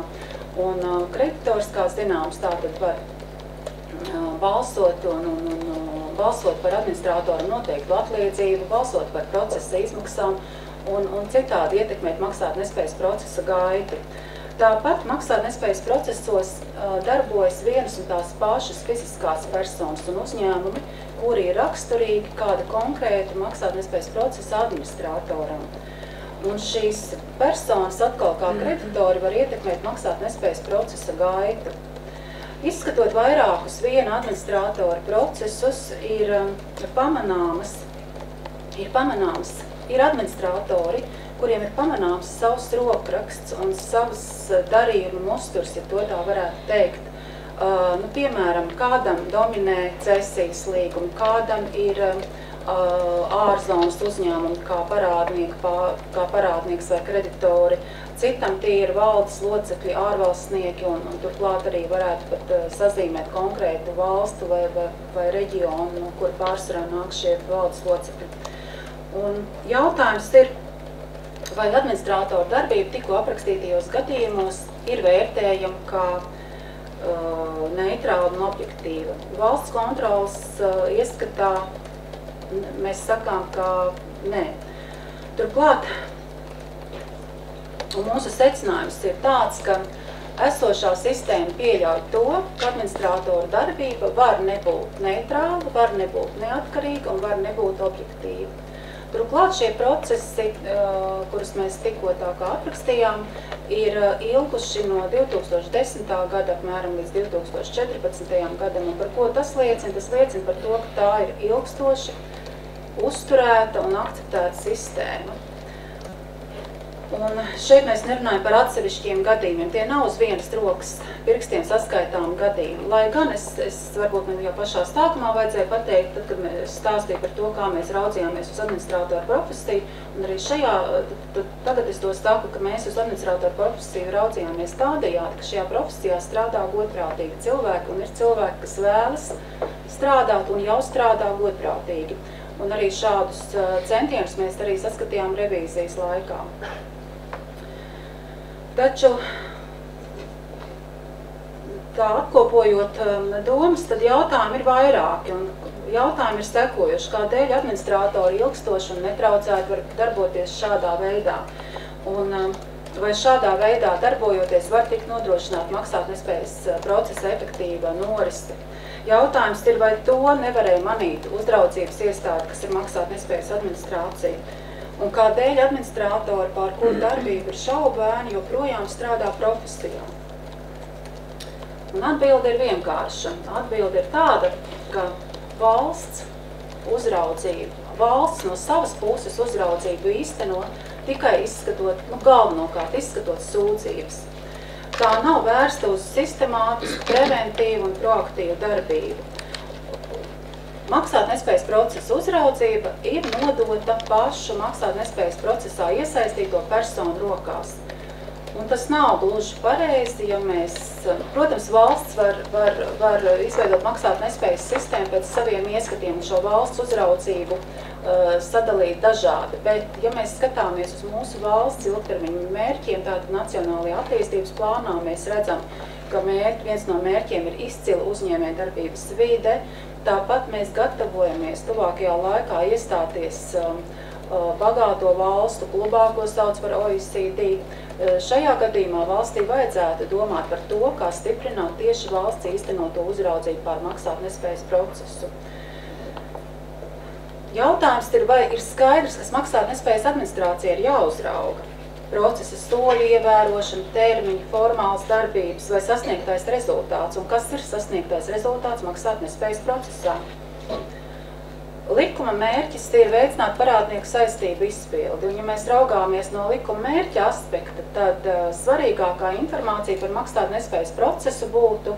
Un kreditors, kā zināms, tātad var balsot balsot par administratoru noteiktu atliedzību, balsot par procesa izmaksām un citādi ietekmēt maksātnespējas procesa gaitu. Tāpat maksātnespējas procesos darbojas vienas un tās pašas fiziskās personas un uzņēmumi, kuri ir raksturīgi kāda konkrēta maksātnespējas procesa administratoram. Un šīs personas atkal kā kreditori var ietekmēt maksātnespējas procesa gaitu. Izskatot vairākus viena administratora procesus, ir administratori, kuriem ir pamanāms savs rokraksts un savas darījuma musturs, ja to tā varētu teikt. Piemēram, kādam dominē cesijas līgumi, kādam ir ārzonas uzņēmumi kā parādnieks vai kreditori, citam tie ir valdes locekļi, ārvalstnieki un turklāt arī varētu pat sazīmēt konkrētu valstu vai reģionu, no kur pārsvarā nāk šie valdes locekļi. Un jautājums ir, vai administratoru darbība tikko aprakstītajos gadījumos ir vērtējama kā neitrāla un objektīva. Valsts kontrolas ieskatā mēs sakām, ka nē. Turklāt, mūsu secinājums ir tāds, ka esošā sistēma pieļauj to, ka administratoru darbība var nebūt neitrāla, var nebūt neatkarīga un var nebūt objektīva. Turklāt šie procesi, kurus mēs tikko tā kā aprakstījām, ir ilguši no 2010. gada apmēram līdz 2014. gadam. Un par ko tas liecina? Tas liecina par to, ka tā ir ilgstoši uzturēta un akceptēta sistēma. Un šeit mēs nerunājam par atsevišķiem gadījumiem. Tie nav uz vienas rokas pirkstiem saskaitām gadījumi. Lai gan es varbūt man jau pašā stākumā vajadzēja pateikt, tad, kad mēs stāstīju par to, kā mēs raudzījāmies uz administratoru profesiju, un arī tagad es to saku, ka mēs uz administratoru profesiju raudzījāmies tādējādi, ka šajā profesijā strādā godprātīgi cilvēki, un ir cilvēki, kas vēlas strādāt un jau strādā godprātīgi. Un arī šādus centienus mēs arī saskatījām revīzijas laikā. Taču, tā apkopojot domas, tad jautājumi ir vairāki, un jautājumi ir sekojuši, kādēļ administratori ilgstoši un netraucēti var darboties šādā veidā. Un vai šādā veidā darbojoties var tikt nodrošināt maksātnespējas procesa efektīva noriste. Jautājums ir, vai to nevarēja manīt uzraudzības iestāde, kas ir maksātnespējas administrācija, un kādēļ administrātori, pār kuru darbību ir šaubēni, joprojām strādā profesijā. Un atbilde ir vienkārša. Atbilde ir tāda, ka valsts no savas puses uzraudzību īsteno tikai izskatot, galvenokārt izskatot sūdzības. Tā nav vērsta uz sistemātisku, preventīvu un proaktīvu darbību. Maksātnespējas procesa uzraudzība ir nodota pašu maksātnespējas procesā iesaistīto personu rokās. Un tas nav gluži pareizi, ja mēs, protams, valsts var izveidot maksātnespējas sistēmu pēc saviem ieskatiem un šo valsts uzraudzību sadalīt dažādi, bet, ja mēs skatāmies uz mūsu valsts ilgtermiņu mērķiem, tātad nacionālajā attīstības plānā, mēs redzam, ka viens no mērķiem ir izcila uzņēmējdarbības vide, tāpat mēs gatavojamies tuvākajā laikā iestāties bagāto valstu klubā, ko sauc par OECD. Šajā gadījumā valstī vajadzētu domāt par to, kā stiprināt tieši valsts īstenoto uzraudzību pār maksātnespējas procesu. Jautājums ir, vai ir skaidrs, kas maksātnespējas administrācija ir jāuzrauga? Procesa soļu ievērošana, termiņu, formāls darbības vai sasniegtais rezultāts, un kas ir sasniegtais rezultāts maksātnespējas procesā? Likuma mērķis ir veicināt parādnieku saistību izpildi, un ja mēs raugāmies no likuma mērķa aspekta, tad svarīgākā informācija par maksātnespējas procesu būtu,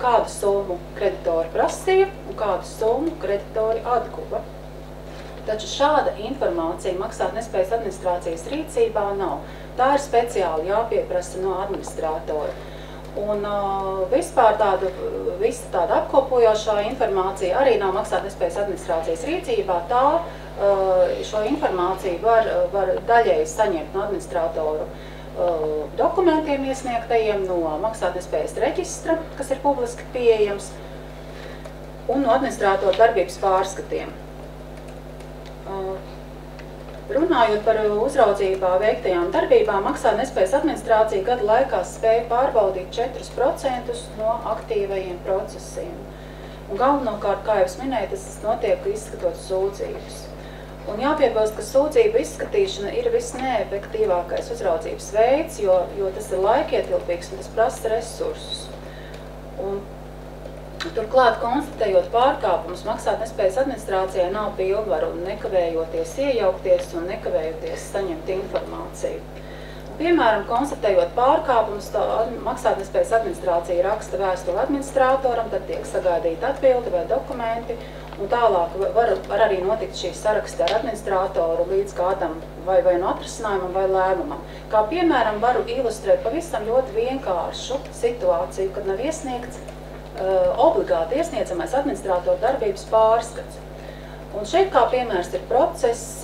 kādu summu kreditori prasīja un kādu summu kreditori atguva. Taču šāda informācija maksātnespējas administrācijas rīcībā nav. Tā ir speciāli jāpieprasa no administrātora. Un vispār visa tāda apkopojošā informācija arī nav maksātnespējas administrācijas rīcībā. Šo informāciju var daļēji saņemt no administrātoru dokumentiem iesniegtajiem, no maksātnespējas reģistra, kas ir publiski pieejams, un no administrātoru darbības pārskatiem. Runājot par uzraudzībā veiktajām darbībām, maksātnespējas administrācija gada laikā spēja pārbaudīt 4% no aktīvajiem procesiem. Un galvenokārt, kā jau es minēju, tas notiek izskatot sūdzības. Un jāpiebilst, ka sūdzību izskatīšana ir visneefektīvākais uzraudzības veids, jo tas ir laikietilpīgs un tas prasa resursus. Un turklāt, konstatējot pārkāpumus, maksātnespējas administrācijai nav pilnvaru un nekavējoties iejaukties un nekavējoties saņemt informāciju. Piemēram, konstatējot pārkāpumus, maksātnespējas administrācija raksta vēstuli administrātoram, tad tiek sagaidīta atbilde vai dokumenti, un tālāk var arī notikt šī saraksta ar administrātoru līdz kādam vai nu atrisinājumam vai lēmumam. Kā piemēram, varu ilustrēt pavisam ļoti vienkāršu situāciju, kad nav iesniegts obligāti iesniedzamais administrātoru darbības pārskats. Un šeit kā piemērs ir process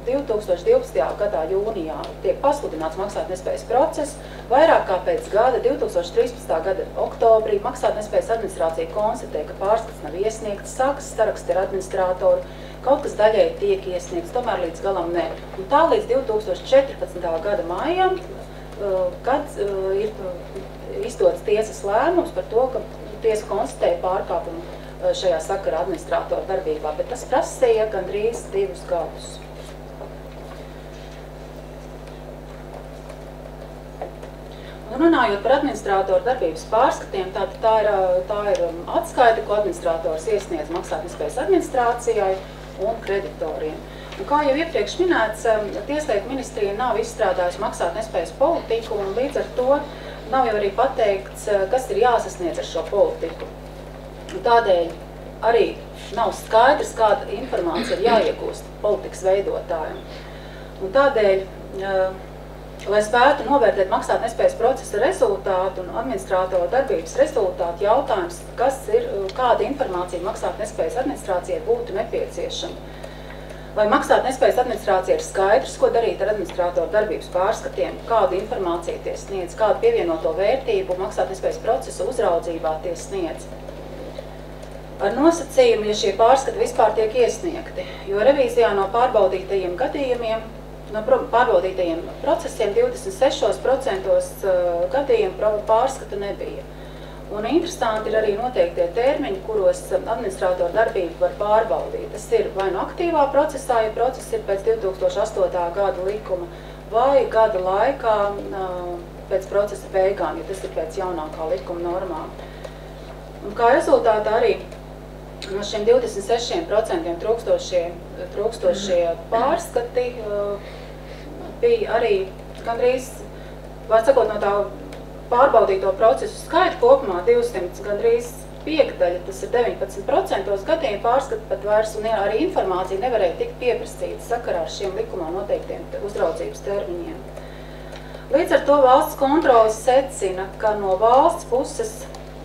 2012. gadā jūnijā tiek pasludināts maksātnespējas process, vairāk kā pēc gada, 2013. gada oktobrī, maksātnespējas administrācija konstatē, ka pārskats nav iesniegts, sākas saraksti ar administrātoru, kaut kas daļēji tiek iesniegts, tomēr līdz galam ne. Un tā līdz 2014. gada maijam, kad ir izdots tiesas lēmums par to, ka tiesa konstatēja pārkāpumu šajā sakarā administrātoru darbībā, bet tas prasīja gandrīz 2 gadus. Un runājot par administrātoru darbības pārskatiem, tā ir atskaita, ko administrātors iesniedz maksātnespējas administrācijai un kreditoriem. Un kā jau iepriekš minēts, Tieslietu ministrija nav izstrādājusi maksātnespējas politiku, un līdz ar to nav jau arī pateikts, kas ir jāsasniedz ar šo politiku. Un tādēļ arī nav skaidrs, kāda informācija ir jāiegūst politikas veidotājiem. Un tādēļ, lai spētu novērtēt maksātnespējas procesa rezultātu un administrātoru darbības rezultātu, jautājums, kāda informācija maksātnespējas administrācijai būtu nepieciešama. Vai maksātnespējas administrācija ir skaidrs, ko darīt ar administrātoru darbības pārskatiem, kādu informāciju tie sniedz, kādu pievienoto vērtību maksātnespējas procesa uzraudzībā tie sniedz. Ar nosacījumu, ja šie pārskati vispār tiek iesniegti, jo revīzijā no pārbaudītajiem gadījumiem no pārbaudītajiem procesiem 26% gadījumu pārskatu nebija. Un interesanti ir arī noteiktie termiņi, kuros administrātora darbību var pārbaudīt. Tas ir vai no aktīvā procesā, ja process ir pēc 2008. Gada likuma, vai gada laikā pēc procesa beigām, ja tas ir pēc jaunākā likuma normām. Un kā rezultātā arī no šiem 26% trūkstošie pārskati bija arī gandrīz, var sakot, no tā pārbaudīto procesu skaitu kopumā 200, gandrīz piekdaļa, tas ir 19% gadījumu pārskatu pat vairs, un arī informācija nevarēja tikt pieprasīta sakarā ar šiem likumā noteiktiem uzraudzības termiņiem. Līdz ar to valsts kontrole secina, ka no valsts puses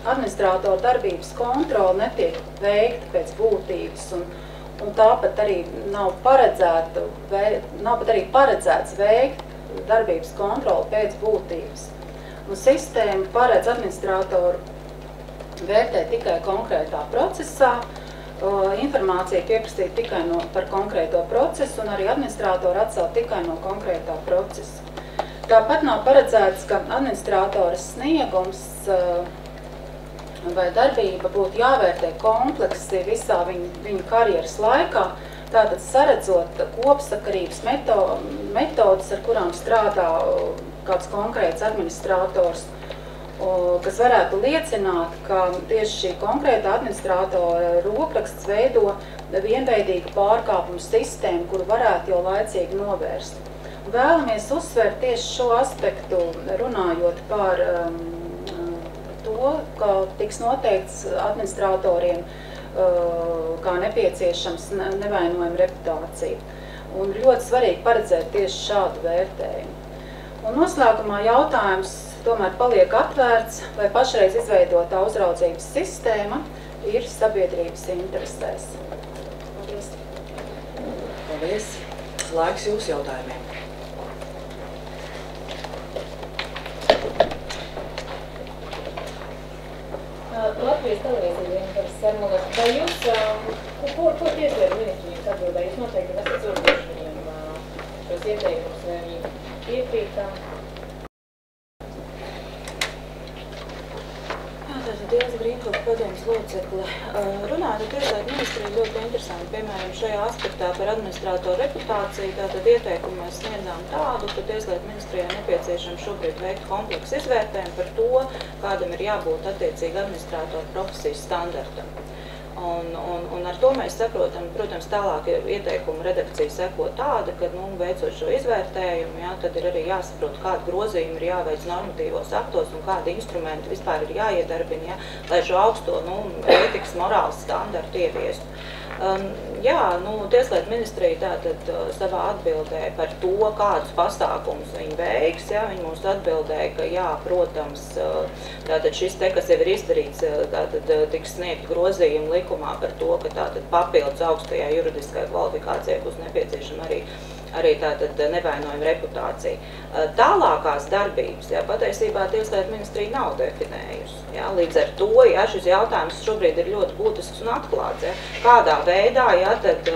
administrātora darbības kontrole netiek veikta pēc būtības, un tāpat arī nav paredzēts veikt darbības kontroli pēc būtības. Un sistēma paredz administrātoru vērtēt tikai konkrētā procesā, informācija pieprasīt tikai par konkrēto procesu un arī administrātoru atcelt tikai no konkrētā procesa. Tāpat nav paredzēts, ka administrātora sniegums vai darbība būtu jāvērtē kompleksi visā viņa karjeras laikā, tātad saredzot kopsakarības metodas, ar kurām strādā kāds konkrēts administrators, kas varētu liecināt, ka tieši šī konkrēta administratora rokraksts veido vienveidīgu pārkāpumu sistēmu, kuru varētu jau laicīgi novērst. Vēlamies uzsvērt tieši šo aspektu, runājot par to, ka tiks noteikts administratoriem kā nepieciešams nevainojama reputācija. Un ļoti svarīgi paredzēt tieši šādu vērtējumu. Un noslēgumā jautājums tomēr paliek atvērts, vai pašreiz izveidotā uzraudzības sistēma ir sabiedrības interesēs. Paldies. Paldies. Laiks jūsu jautājumiem. Latvijas televīzija vienkārši sarunāt. Vai jūs, ko tieslietu ministrijas atbildē? Jūs noteikti esat uzdoši viņiem šos ieteikumus, vai viņi piekrītā? Tātad Ilze Grīnkopa padomes locekle. Runājot ar tieslietu ministriju ļoti interesanti, piemēram, šajā aspektā par administrātoru reputāciju, tātad ieteikumu mēs sniedzām tādu, ka tieslietu ministrijai nepieciešams šobrīd veikt kompleksu izvērtējumu par to, kādam ir jābūt attiecīgi administrātoru profesijas standartam. Un ar to mēs saprotam, protams, tālāk ieteikumu redakcija seko tāda, ka, veicot šo izvērtējumu, tad ir arī jāsaprot, kādu grozījumu ir jāveic normatīvos aktos un kādi instrumenti vispār ir jāiedarbina, lai šo augsto, ētikas morāles standartu ieviestu. Tieslietu ministrija tātad savā atbildē par to, kādus pasākumus viņi veiks, viņi mums atbildēja, ka protams, tātad šis kas jau ir izdarīts, tātad tiks sniegt grozījumu likumā par to, ka tātad papildus augstajā juridiskajā kvalifikācijā būs nepieciešama arī tātad nevainojama reputācija. Tālākās darbības, patiesībā tieslietu ministrija nav definējusi. Līdz ar to, šis jautājums šobrīd ir ļoti būtisks un atklāts. Kādā veidā,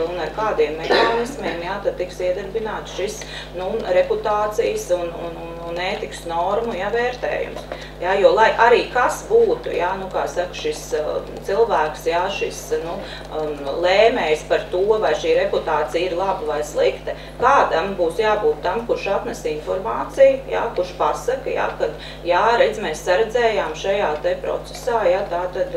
un ar kādiem mehānismiem, tad tiks iedarbināts šis, reputācijas un ētikas normu, vērtējums. Jo, lai arī kas būtu, kā saka, šis cilvēks, šis, lēmējs par to, vai šī reputācija ir laba vai slikta, kādam būs jābūt tam, kurš atnes informāciju, kurš pasaka, ka, redz, mēs saredzējām šajā te procesā, tātad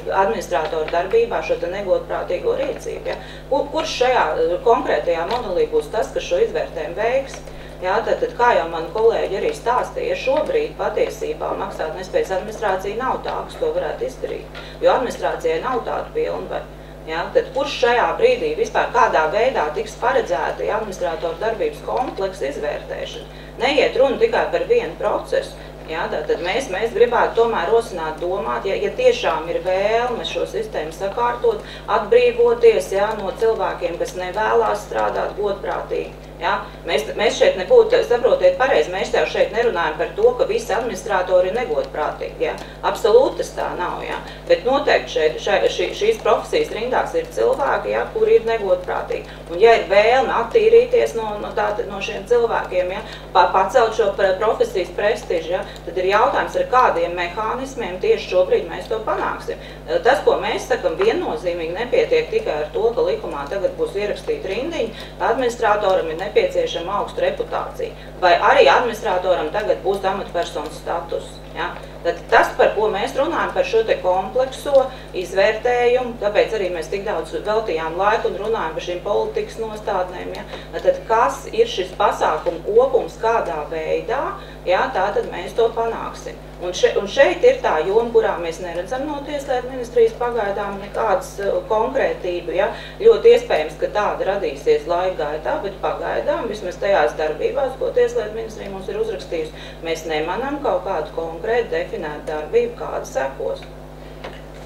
administrātoru darbībā šo te negodprātīgo rīcību. Kurš šajā konkrētajā monolī būs tas, kas šo izvērtējumu veiks? Tātad, kā jau mani kolēģi arī stāstīja, šobrīd patiesībā maksātnespējas administrācija nav tā, kas to varētu izdarīt, jo administrācijai nav tādu pilnvaru. Tad kurš šajā brīdī vispār kādā veidā tiks paredzēta administrātoru darbības kompleksa izvērtēšana? Neiet runa tikai par vienu procesu. Tad mēs gribētu tomēr rosināt domāt, ja tiešām ir vēlme šo sistēmu sakārtot, atbrīvoties no cilvēkiem, kas nevēlās strādāt godprātīgi, Ja? Mēs šeit nebūtu, saprotiet pareizi, mēs jau šeit nerunājam par to, ka visi administratori ir negodprātīgi. Ja? Absolūti tas tā nav. Ja? Bet noteikti šīs profesijas rindās ir cilvēki, ja, kuri ir negodprātīgi. Un ja ir vēlme attīrīties no šiem cilvēkiem, ja, pacelt šo profesijas prestižu, ja, tad ir jautājums, ar kādiem mehānismiem tieši šobrīd mēs to panāksim. Tas, ko mēs sakam, viennozīmīgi nepietiek tikai ar to, ka likumā tagad būs ierakstīta rindiņa, administratoram ir nepieciešama augsta reputācija. Vai arī administratoram tagad būs amatpersonas status. Ja? Tad tas, par ko mēs runājam, par šo te komplekso izvērtējumu, tāpēc arī mēs tik daudz veltījām laiku un runājam par šīm politikas nostādnēm, ja? Tad kas ir šis pasākumu kopums kādā veidā, ja? Tātad mēs to panāksim. Un šeit ir tā joma, kurā mēs neredzam no Tieslietu ministrijas pagaidām nekādas konkrētību. Ja? Ļoti iespējams, ka tāda radīsies laika gaitā, bet pagaidām, vismaz tajās darbībās, ko Tieslietu ministrija mums ir uzrakstījusi, mēs nemanām kaut kādu konkrētu definētu darbību, kāda sekos.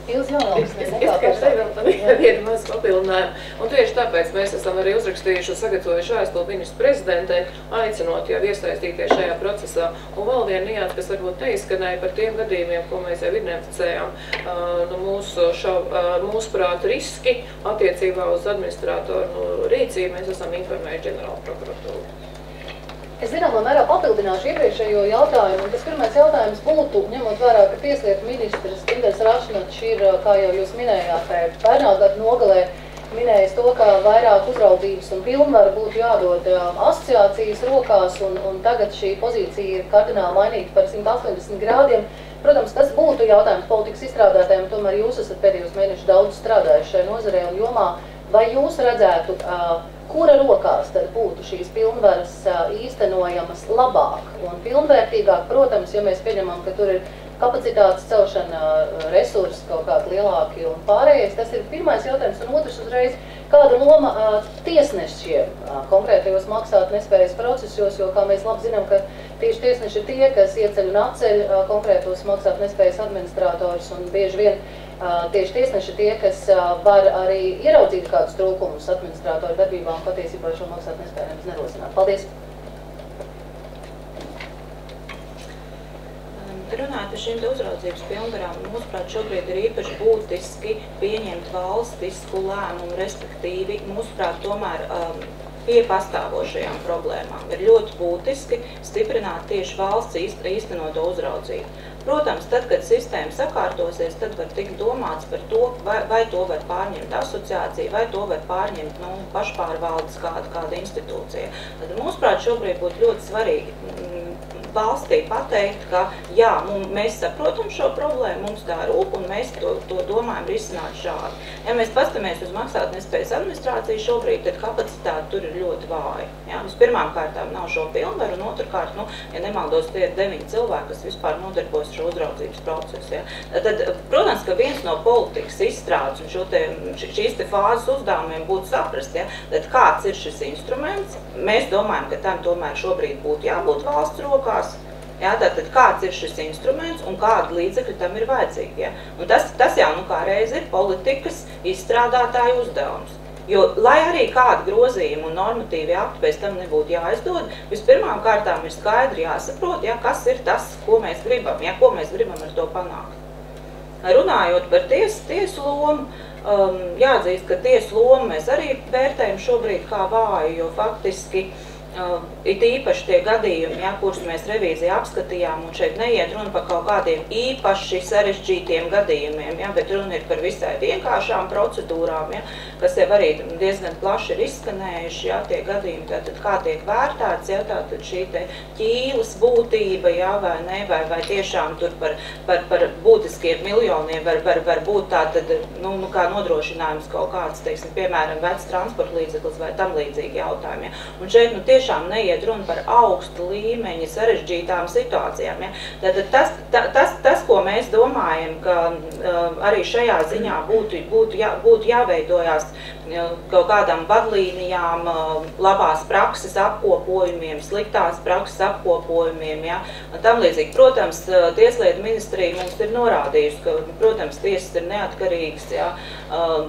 Es tikai vēl tam vienu mazu papildinājumu. Un tieši tāpēc mēs esam arī uzrakstījuši un sagatavojuši vēstuli ministru prezidentei, aicinot jau iesaistīties šajā procesā. Un vēl viena nianse, kas varbūt neizskanēja par tiem gadījumiem, ko mēs jau identificējām, mūsuprāt riski attiecībā uz administratoru rīcību, mēs esam informējuši ģenerālu prokuratūru. Es zināmā mērā papildināšu iepriekšējo jautājumu, un tas pirmais jautājums būtu, ņemot vērā, ka Tieslietu ministrs Ginteris Rašnačs ir, kā jau jūs minējāt, pērnā gada nogalē minējis to, ka vairāk uzraudzības un pilnvaru būtu jādod asociācijas rokās, un tagad šī pozīcija ir kardināli mainīta par 180 grādiem. Protams, tas būtu jautājums politikas izstrādātājiem, tomēr jūs esat pēdējos mēnešus daudz strādājuši šajā nozarē un jomā. Vai jūs redzētu, kura rokās tad būtu šīs pilnvaras īstenojamas labāk un pilnvērtīgāk? Protams, ja mēs pieņemam, ka tur ir kapacitātes celšana, resursi kaut kādi lielāki un pārējais, tas ir pirmais jautājums. Un otrs uzreiz, kāda loma tiesnešiem konkrētajos maksātnespējas procesos, jo, kā mēs labi zinām, ka tieši tiesneši ir tie, kas ieceļ un atceļ konkrētos maksātnespējas administratorus, un bieži vien tieši tiesneši tie, kas var arī ieraudzīt kādus trūkumus administratoru darbībā un patiesībā šo maksātnespēju nerosināt. Paldies! Runājot par šīm uzraudzības pilnvarām, mūsuprāt, šobrīd ir īpaši būtiski pieņemt valstisku lēmumu, respektīvi, mūsuprāt, tomēr pie pastāvošajām problēmām. Ir ļoti būtiski stiprināt tieši valsts īstenoto uzraudzību. Protams, tad, kad sistēma sakārtosies, tad var tikt domāts par to, vai to var pārņemt asociācija, vai to var pārņemt pašpārvaldes kāda institūcija. Tad, mūsuprāt, šobrīd būtu ļoti svarīgi valstī pateikt, ka jā, mēs saprotam šo problēmu, mums tā rūp, un mēs to domājam risināt šādi. Ja mēs pastamies uz maksātnespējas administrāciju šobrīd, tad kapacitāte tur ir ļoti vāja. Ja? Vispirmām kārtām nav šo pilnvaru, un otrkārt, ja nemaldos, tie ir 9 cilvēki, kas vispār nodarbojas šo uzraudzības procesu. Ja? Tad, protams, ka viens no politikas izstrādes un šīs fāzes uzdevumiem būtu saprast, ja? Tad kāds ir šis instruments. Mēs domājam, ka tam tomēr šobrīd būtu jābūt valsts rokās. Ja, tātad kāds ir šis instruments un kāda līdzekļi tam ir vajadzīgi. Ja? Un tas jau kā reiz ir politikas izstrādātāju uzdevums. Jo, lai arī kādi grozījumi un normatīvi akti pēc tam nebūtu jāizdod, vispirmām kārtām ir skaidri jāsaprot, ja, kas ir tas, ko mēs gribam, ja, ko mēs gribam ar to panākt. Runājot par tiesu lomu, jāatzīst, ka tiesu lomu mēs arī vērtējam šobrīd kā vāju, jo faktiski it īpaši tie gadījumi, ja, kurus mēs revīzijā apskatījām, un šeit neiet runa par kaut kādiem īpaši sarežģītiem gadījumiem, ja, bet runa ir par visai vienkāršām procedūrām, ja, kas jau arī diezgan plaši ir izskanējuši, ja, tie gadījumi, tātad kā tiek vērtāts, ja, tātad šī te ķīles būtība, ja, vai ne, vai tiešām tur par būtiskiem miljoniem var būt tātad, kā nodrošinājums kaut kāds, teiksim, piemēram, vecs transporta līdzeklis vai tam līdzīgi jautājumi, ja. Un šeit, tieši tiešām neiet runa par augstu līmeņa sarežģītām situācijām. Ja? Tātad tas, ko mēs domājam, ka arī šajā ziņā būtu jāveidojās kaut kādām vadlīnijām, labās prakses apkopojumiem, sliktās prakses apkopojumiem, ja? Tam līdzīgi. Protams, Tieslietu ministrija mums ir norādījusi, ka, protams, tiesas ir neatkarīgas, ja?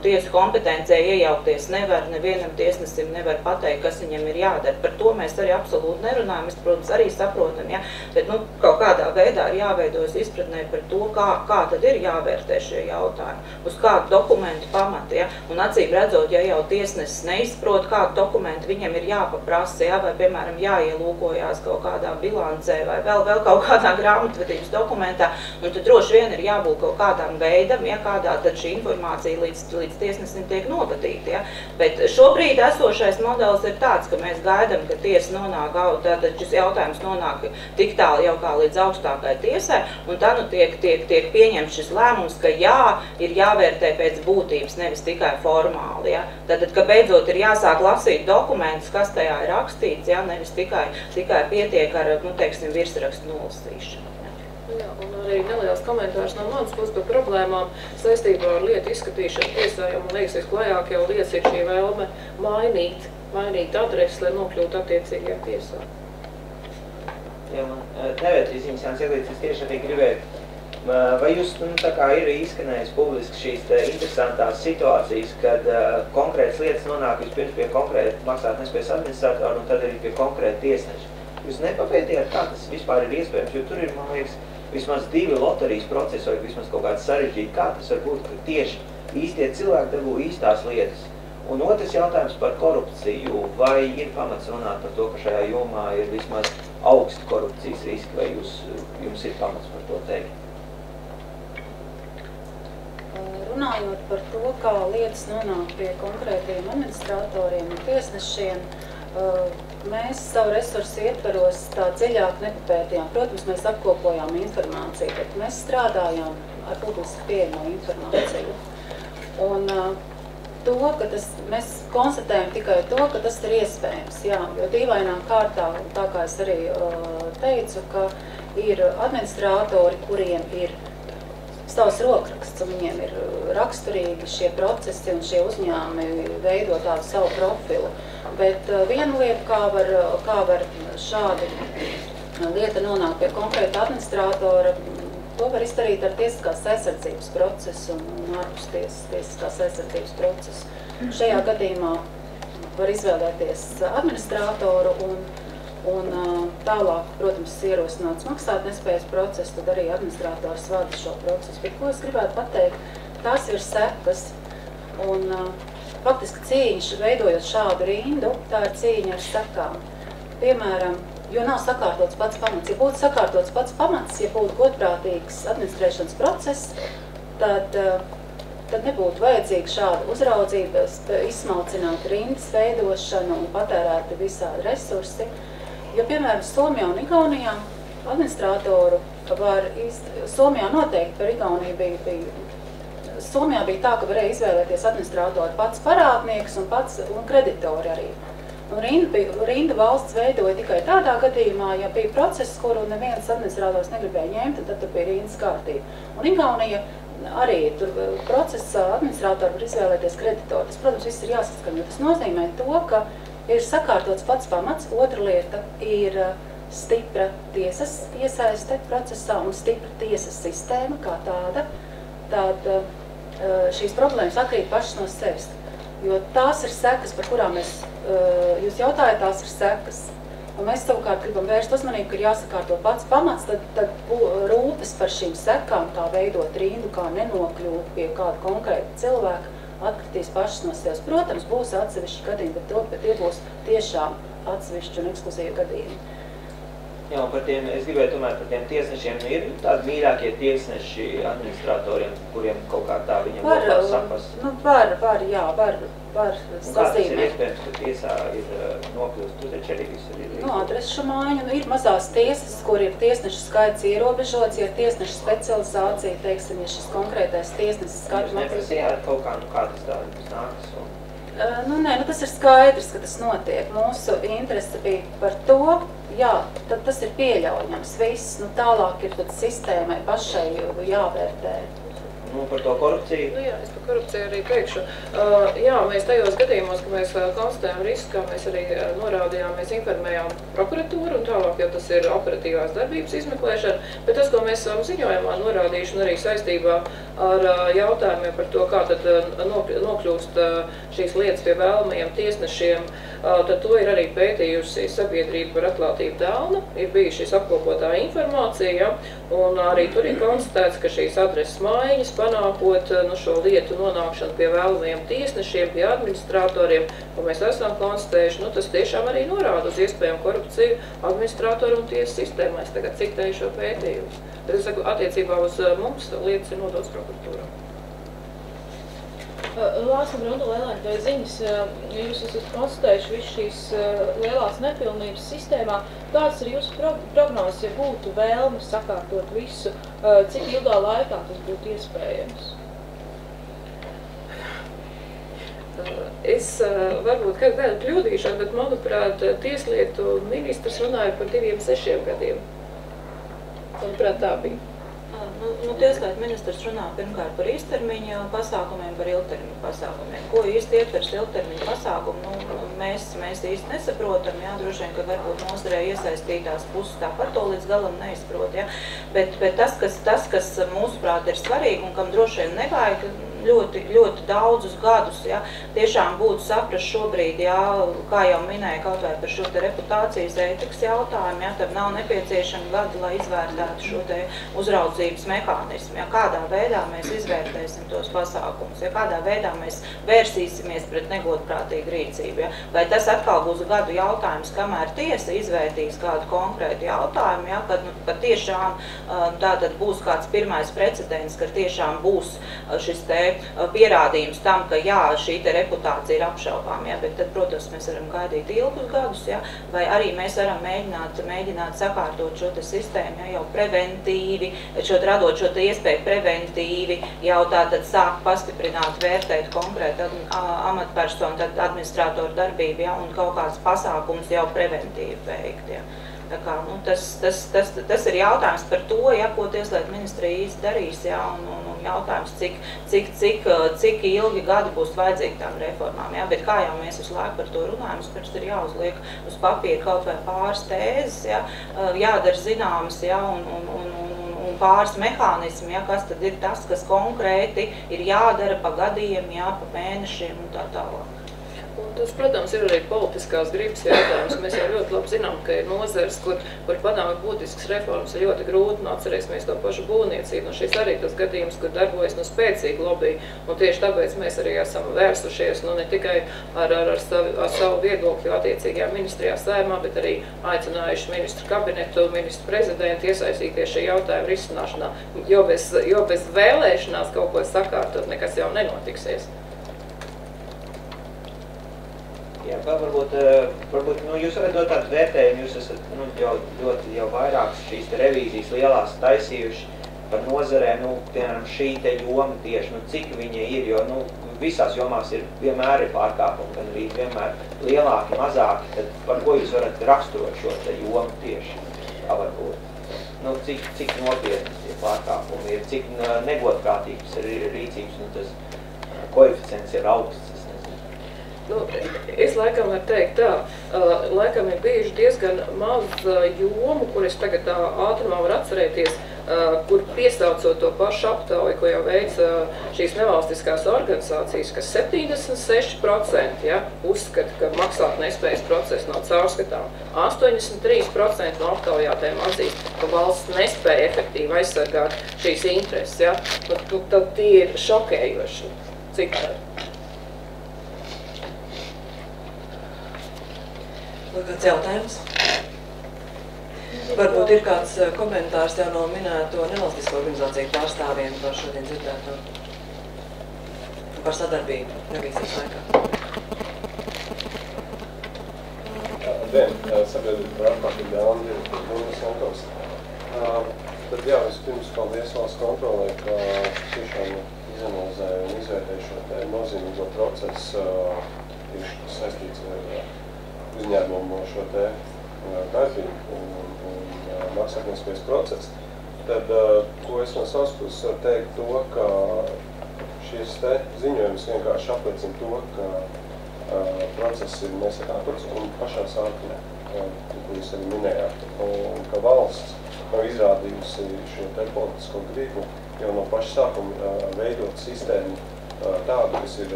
Tiesu kompetencijā iejaukties nevar, nevienam tiesnesim nevar pateikt, kas viņam ir jādara. Par to mēs arī absolūti nerunājam, mēs, protams, arī saprotam, ja? Bet, kaut kādā veidā ir jāveidojas izpratnē par to, kā tad ir jāvērtē šie jautājumi, uz kādu dokumentu pamata, ja? Un acīm redzot, ja jau tiesnesis neizprot, kādu dokumentu viņam ir jāpaprasa, ja? Vai, piemēram, jāielūkojās kaut kādā bilancē vai vēl kaut kādā grāmatvedības dokumentā, un tad droši vien ir jābūt kaut kādām veidam, ja? Kādā tad šī informācija līdz tiesnesim tiek nogadīta. Ja? Bet šobrīd esošais modelis ir tāds, ka mēs gaidām, ka tiesa nonāk, tātad šis jautājums nonāk tik tālu jau kā līdz augstākai tiesai, un tad tiek pieņemts šis lēmums, ka jā, ir jāvērtē pēc būtības, nevis tikai formāli. Ja? Tātad, ka beidzot ir jāsāk lasīt dokumentus, kas tajā ir rakstīts, ja? Nevis tikai pietiek ar, teiksim, virsrakstu nolasīšanu. Jā, un arī neliels komentārs no manas puses par problēmām saistībā ar lietu izskatīšanu tiesā, jo man liekas, visklājāk jau lietas ir šī vēlme mainīt adresi, lai nokļūtu attiecīgajā tiesā. Jā, man nevērtīs viņas Jānis Ieglītis, es tieši arī gribēju, vai jūs, tā kā ir izskanējis publiski šīs interesantās situācijas, kad konkrētas lietas nonāk vispirms pie konkrēta maksātnespējas administratora un tad arī pie konkrēta tiesneša. Jūs nepapētījāt, kā tas vispār ir iespējams, jo tur ir, man liekas, vismaz 2 loterijas procesi vai vismaz kaut kāds sarežģīti, kā tas var būt, ka tieši īstie cilvēki dabū īstās lietas. Un otrs jautājums par korupciju, vai ir pamats runāt par to, ka šajā jomā ir vismaz augsti korupcijas riski, vai jums ir pamats par to teikt? Runājot par to, kā lietas nonāk pie konkrētiem administratoriem un tiesnešiem, mēs savu resursu ietvaros tā dziļāk nepapētījām. Protams, mēs apkopojām informāciju, bet mēs strādājām ar publiski pieejamo informāciju. Un mēs konstatējam tikai to, ka tas ir iespējams, jā, jo dīvainā kārtā, tā kā es arī teicu, ka ir administratori, kuriem ir savs rokraksts, un viņiem ir raksturīgi šie procesi un šie uzņēmumi veido tādu savu profilu. Bet viena lieta, kā var šādi lieta nonākt pie konkrēta administratora, to var izdarīt ar tiesiskās aizsardzības procesu un ārpus tiesiskās aizsardzības procesu. Šajā gadījumā var izvēlēties administratoru un tālāk, protams, ierosināts maksātnespējas procesu, tad arī administrators vada šo procesu. Bet ko es gribētu pateikt, tās ir sekas un faktiski cīņa, veidojot šādu rindu, tā ir cīņa ar sekām. Piemēram, jo nav sakārtots pats pamats. Ja būtu sakārtots pats pamats, ja būtu godprātīgs administrēšanas process, tad nebūtu vajadzīga šāda uzraudzība, izsmalcināt rindas veidošanu un patērēti visādi resursi. Jo, piemēram, Somijā un Igaunijā administratoru Somijā noteikti par Igauniju bija Somijā bija tā, ka varēja izvēlēties administratoru pats parādnieks un kreditori arī. Un rindu valsts veidoja tikai tādā gadījumā, ja bija process, kuru neviens administrators negribēja ņemt, tad tur bija rindas kārtība. Un Igaunija arī tur procesa administratori var izvēlēties kreditoru. Tas, protams, viss ir jāsaskan, jo tas nozīmē to, ka ir sakārtots pats pamats. Otra lieta ir stipra tiesas iesaiste procesā un stipra tiesas sistēma kā tāda. Tad šīs problēmas atkrīt pašas no sevis. Jo tās ir sekas, par kurām jūs jautājat, tās ir sekas. Un mēs savukārt gribam vērst uzmanību, ka ir jāsakārto pats pamats, tad rūpes par šīm sekām, kā veidot rindu, kā nenokļūt pie kāda konkrēta cilvēka, atkritīs pašas no sevis. Protams, būs atsevišķi gadījumi, bet tie būs tiešām atsevišķi un ekskluzīvi gadījumi. Jā, un es gribēju tomēr par tiem tiesnešiem, ir tādi mīļākie tiesneši administratoriem, kuriem kaut kā tā viņam kopā saprast? Var sazīmēt. Kā tas ir iespējams, ka tiesā ir nokļūst, tu taču arī visur ir? Adrešu māju, ir mazās tiesas, kur ir tiesnešu skaits ierobežots, ja ir tiesnešu specializācija, teiksim, ja šis konkrētais tiesnesis skatu Jūs neprasījāt kaut kā, kā tas tā nākas? Nē, tas ir skaidrs, ka tas notiek. Mūsu interese bija par to, jā, tad tas ir pieļaujams. Viss, tālāk ir tad sistēmai pašai jāvērtē. Par to korupciju? Jā, es par korupciju arī teikšu. Jā, mēs tajos gadījumos, ka mēs konstatējam risku, kā mēs arī norādījām, mēs informējām prokuratūru un tālāk, jo tas ir operatīvās darbības izmeklēšana, bet tas, ko mēs savam ziņojumā norādījuši un arī saistībā ar jautājumiem par to, kā tad nokļūst šīs lietas pie vēlamajiem tiesnešiem, tad to ir arī pētījusi sabiedrība par atklātību Dēlna, ir bijusi šis apkopotā informācija, ja? Un arī tur ir konstatēts, ka šīs adreses maiņas panākot šo lietu nonākšanu pie vēlamajiem tiesnešiem, pie administratoriem, ko mēs esam konstatējuši, tas tiešām arī norāda uz iespējamu korupciju administratoru un tiesu sistēmā. Es tagad citēju šo pētījumu. Bet es saku, attiecībā uz mums lietas ir nodots prokuratūram. Lāsma Brunta, Lielāņa ziņas, jūs esat konstatējuši visu šīs lielās nepilnības sistēmā. Kāds ir jūsu prognozes, ja būtu vēlme sakārtot visu, cik ilgā laikā tas būtu iespējams? Es varbūt kādu vēl kļūdīšos, bet, manuprāt, tieslietu ministrs runāja par 2-6 gadiem. Manuprāt, tā bija. Tieslietu ministrs runā pirmkārt par īstermiņa pasākumiem, par ilgtermiņa pasākumiem. Ko īsti ietvers ilgtermiņa pasākumu, mēs īsti nesaprotam, jā, droši vien, ka varbūt nozarē iesaistītās puses tāpat to līdz galam neizprot, jā. Bet tas, kas mūsuprāt ir svarīgi un kam droši vien nevajag ļoti, ļoti daudzus gadus, jā, tiešām būtu saprast šobrīd, jā, kā jau minēja kaut vai par šo te reputācijas ētikas jautājumu, jā, tad nav nepieciešami gadi, lai izvērtētu šo te uzraudzības mehānismu, jā, kādā veidā mēs izvērtēsim tos pasākumus, jā, kādā veidā mēs vērsīsimies pret negodprātīgu rīcību, jā. Vai tas atkal būs gadu jautājums, kamēr tiesa izvērtīs kādu konkrētu jautājumu, jā, kad tiešām tātad būs kāds pirmais precedents, ka tiešām būs šis te pierādījums tam, ka jā, šī te reputācija ir apšaubām, jā, bet tad, protams, mēs varam gaidīt ilgus gadus, jā, vai arī mēs varam mēģināt sakārtot šo te sistēmu, jā, jau preventīvi, radot šo te iespēju preventīvi, jau tātad sāk pastiprināt, vērtēt konkrēti amatpersonu, tad administratoru darbību, jā, un kaut kāds pasākums jau preventīvi veikt, jā. Tā kā, tas ir jautājums par to, ja, ko Tieslietu ministrija īsti darīs, ja, un jautājums, cik ilgi gadi būs vajadzīgi tām reformām. Ja, bet kā jau mēs visu laiku par to runājam, pirms ir jāuzliek uz papīra kaut vai pāris tēzes, ja, jādara zināmas, ja, un pāris mehānismi, ja, kas tad ir tas, kas konkrēti ir jādara pa gadiem, ja, pa mēnešiem un tā tālāk. Un tas, protams, ir arī politiskās gribas jautājums. Mēs jau ļoti labi zinām, ka ir nozares, kur panākt būtiskas reformas ir ļoti grūti, un atcerēsimies to pašu būvniecību. Un šis arī tas gadījums, kur darbojas spēcīgi lobby, un tieši tāpēc mēs arī esam vērsušies, ne tikai ar savu viedokļu attiecīgajā ministrijā Saeimā, bet arī aicinājuši ministru kabinetu, ministru prezidentu iesaistīties šī jautājuma risināšanā, jo bez vēlēšanās kaut ko sakārtot nekas jau nenotiksies. Jā, varbūt jūs varat dot tādu vērtējumu, jūs esat jau vairākas šīs te revīzijas lielās taisījuši par nozarēm, piemēram, šī te joma tieši, cik viņa ir, jo visās jomās vienmēr ir pārkāpumi, gan arī vienmēr lielāki, mazāki, tad par ko jūs varat raksturot šo te jomu tieši, kā varbūt, cik nopietnas tie pārkāpumi ir, cik negodprātīgas ir rīcības, tas koeficients ir augsts. Es laikam varu teikt tā, laikam ir bijuši diezgan maz jomu, kur es tagad tā ātrumā varu atcerēties, kur piesaucot to pašu aptauju, ko jau veica šīs nevalstiskās organizācijas, ka 76% ja, uzskata, ka maksātnespējas process nav caurskatām. 83% no aptaujātēm atzīst, ka valsts nespēja efektīvi aizsargāt šīs intereses. Ja. Tad tie ir šokējoši cipari. Kāds jautājums? Varbūt ir kāds komentārs jau no minēto nevalstisko organizāciju pārstāvjiem par šodien dzirdēto, par sadarbību revīzijas laikā. Sabiedrība par atklātību Dēlna direktors Gunārs Lankovs. Tad jā, vispirms paldies valsts kontrolē, ka tiešām izanalizēja un izvērtēja šo nozīmīgo procesu, tieši kas saistīts ar uzņēmumu šo te darbību un maksātnespējas procesu, tad, ko es no savas puses varu teikt to, ka šis te ziņojums vienkārši apliecina to, ka process ir nesakārtots un pašā sākumā, ko jūs arī minējāt, un ka valsts nav izrādījusi šo te politisko gribu jau no paša sākuma veidot sistēmu tādu, kas ir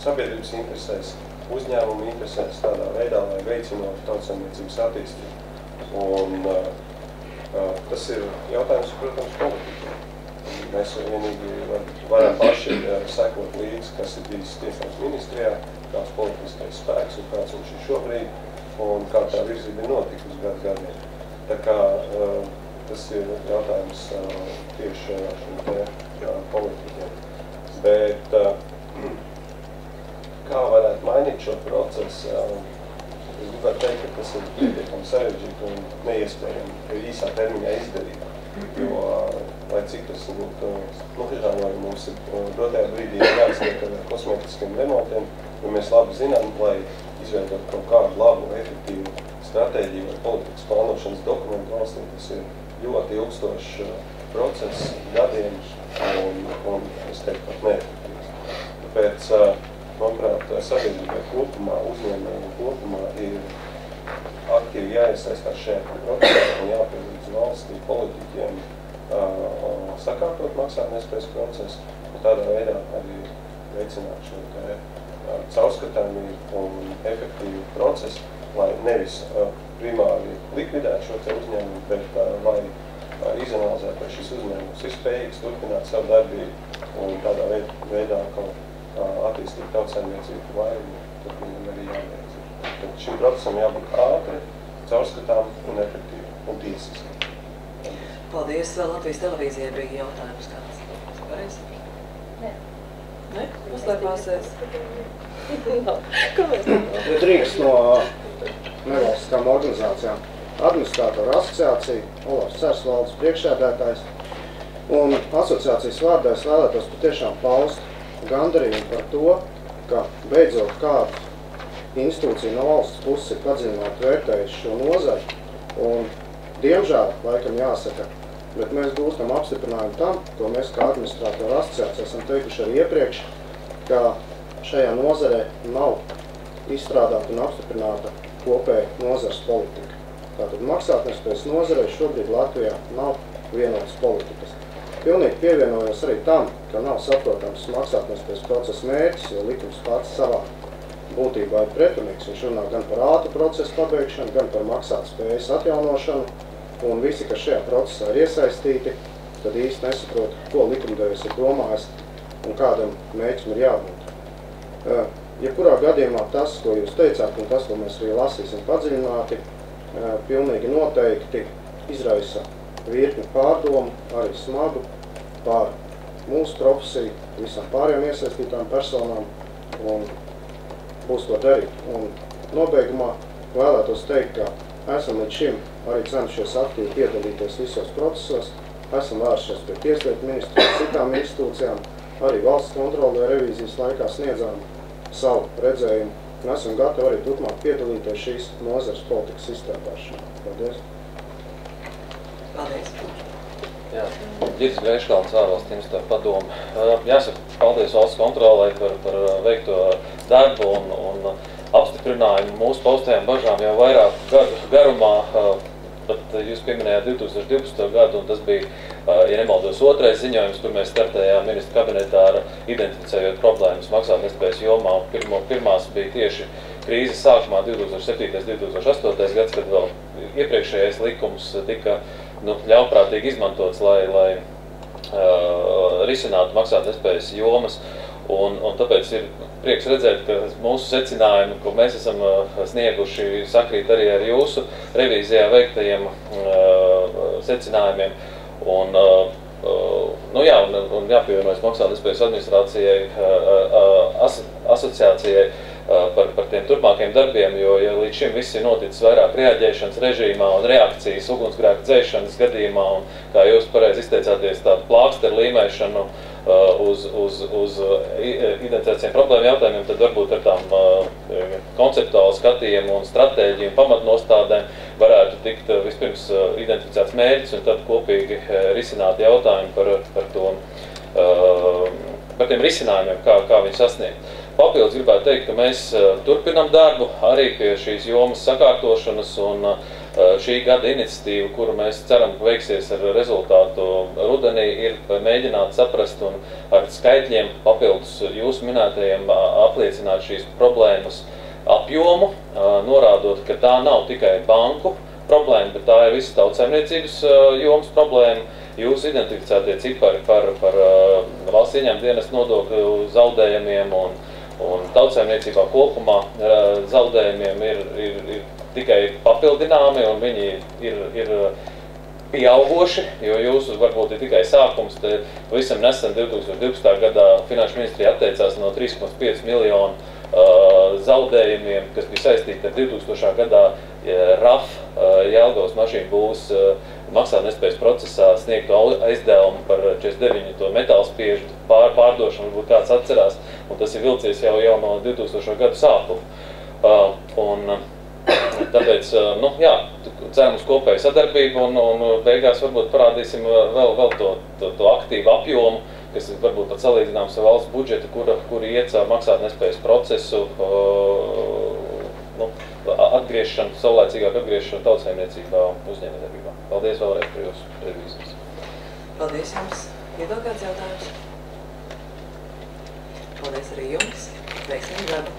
sabiedrības interesēs, uzņēmumu interesēs tādā veidā, lai veicinot tautsaimniecības attīstību. Un tas ir jautājums, protams, politikai. Mēs vienīgi varam paši sekot līdzi, kas ir bijis tiesības ministrijā, kāds politiskais spēks un kāds viņš ir šobrīd, un kā tā virzība ir notikusi gadiem. Tā kā tas ir jautājums tieši šim te politiķiem. Bet kā varētu mainīt šo procesu? Es gribētu teikt, ka tas ir pietiekami sarežģīti un neiespējami īsā termiņā izdarīt. Jo, lai cik tas būtu nožēlojami, mums ir dotajā brīdī jāiztiek ar kosmētiskiem remontiem, jo mēs labi zinām, lai izveidot kaut kādu labu, efektīvu stratēģiju vai politikas plānošanas dokumentu valstī, tas ir ļoti ilgstošs process, gadiem un es teiktu pat neefektīvs. Tāpēc, manuprāt, sabiedrībai kopumā, uzņēmējiem kopumā ir aktīvi jāiesaistās šajā procesā un jāpiedalīdz valstī politiķiem sakārtot maksātnespējas procesu un tādā veidā arī veicināt šo caurskatāmību un efektīvu procesu, lai nevis primāri likvidētu šo te uzņēmumu, bet lai izanalizētu, vai šis uzņēmums ir spējīgs turpināt savu darbību un tādā veidā attīstīt tautsaimniecību vai turpinām arī jāveic. Tad šim procesam jābūt ātri, caurskatām un efektīvi un tiesiski. Paldies. Vēl Latvijas televīzijai bija jautājums kāds. Pareizi? Nē. Ne? Uzslēpāsies. Ja drīkst no nevalstiskām organizācijām administrātoru asociācija, Olafs Cers valdes priekšsēdētājs, un asociācijas vārdā es vēlētos patiešām paust gandarījumu par to, ka beidzot kāda institūcija no valsts puses ir padziļināt vērtējuši šo nozari, un diemžēl, laikam jāsaka, bet mēs gūstam apstiprinājumu tam, ko mēs kā administrātoru asociācija esam teikuši arī iepriekš, ka šajā nozarē nav izstrādāta un apstiprināta kopēja nozares politika. Tātad maksātnespējas nozarē šobrīd Latvijā nav vienotas politikas. Pilnīgi pievienojos arī tam, ka nav saprotams maksātnespējas procesa mērķis, jo likums pats savā būtībā ir pretrunīgs. Viņš runā gan par ātru procesu pabeigšanu, gan par maksātspējas atjaunošanu, un visi, kas šajā procesā ir iesaistīti, tad īsti nesaprot, ko likumdevējs ir domājis un kādam mērķim ir jābūt. Jebkurā gadījumā tas, ko jūs teicāt, un tas, ko mēs arī lasīsim padziļināti, pilnīgi noteikti izraisa virkni pārdomu, arī smagu pār mūsu profesiju, visam pārējām iesaistītām personām, un būs ko darīt. Un nobeigumā vēlētos teikt, ka esam līdz šim arī cenšies aktīvi piedalīties visos procesos, esam vēršies pie Tieslietu ministrijas, citām institūcijām, arī valsts kontrolē revīzijas laikā sniedzām savu redzējumu, un esam gatavi arī turpmāk piedalīties šīs nozares politikas izstrādāšanā. Paldies! Paldies! Jā, Ģiris Greiškalns, ārvalstu ministra padomu. Jāsaka, paldies valsts kontrolē par veikto darbu un apstiprinājumu mūsu paustajām bažām jau vairāk garumā. Pat jūs pieminējāt 2012. gadu, un tas bija, ja nemaldos, otrais ziņojums, kur mēs startējām ministra kabinetā ar identificējot problēmas maksātnespējas jomā. Pirmās bija tieši krīzes sākumā 2007.–2008. gads, kad vēl iepriekšējais likums tika ļaunprātīgi izmantots, lai risinātu maksātnespējas jomas. Un tāpēc ir prieks redzēt, ka mūsu secinājumi, ko mēs esam snieguši, sakrīt arī ar jūsu revīzijā veiktajiem secinājumiem. Un jāpievienojas maksātnespējas administrācijai, asociācijai par tiem turpmākajiem darbiem, jo līdz šim viss ir noticis vairāk reaģēšanas režīmā un reakcijas ugunsgrēku dzēšanas gadījumā, un, kā jūs pareizi izteicāties, tādu plāksteru līmēšanu uz identificētiem problēmu jautājumiem, tad varbūt ar tām konceptuālu skatījumu un stratēģiju un pamatnostādēm varētu tikt vispirms identificēts mērķis un tad kopīgi risināt jautājumu par tiem risinājumiem, kā viņi sasniegt. Papildus gribētu teikt, ka mēs turpinam darbu arī pie šīs jomas sakārtošanas un šī gada iniciatīva, kuru mēs ceram, ka veiksies ar rezultātu rudenī, ir mēģināt saprast un ar skaitļiem papildus jūsu minētajiem apliecināt šīs problēmas apjomu, norādot, ka tā nav tikai banku problēma, bet tā ir visa tautsaimniecības jomas problēma. Jūs identificētie cipari par valsts ieņēmuma dienesta nodokļu zaudējumiem un tautsaimniecībā kopumā zaudējumiem ir tikai papildināmi un viņi ir pieaugoši, jo jūsu varbūt ir tikai sākums. Te visam nesen 2012. gadā Finanšu ministrija atteicās no 3,5 miljonu zaudējumiem, kas bija saistīti ar 2000. gadā RAF Jelgavas mašīnu būvs maksātnespējas procesā sniegto aizdevumu par 49 to metālspiežu pārdošanu, varbūt kāds atcerās, un tas ir vilcies jau no 2000. gadu sākuma. Tāpēc, ceram uz kopēju sadarbību un beigās varbūt parādīsim vēl to aktīvu apjomu, kas varbūt pat salīdzināms ar valsts budžetu, kuri iet caur maksātnespējas procesu, atgriešanu, saulēcīgāku atgriešanu tautsaimniecībā un uzņēmējdarbībā. Paldies vēlreiz par jūsu revīzijas. Paldies jums. Ir vēl kāds jautājums? Paldies arī jums. Veiksim darbu.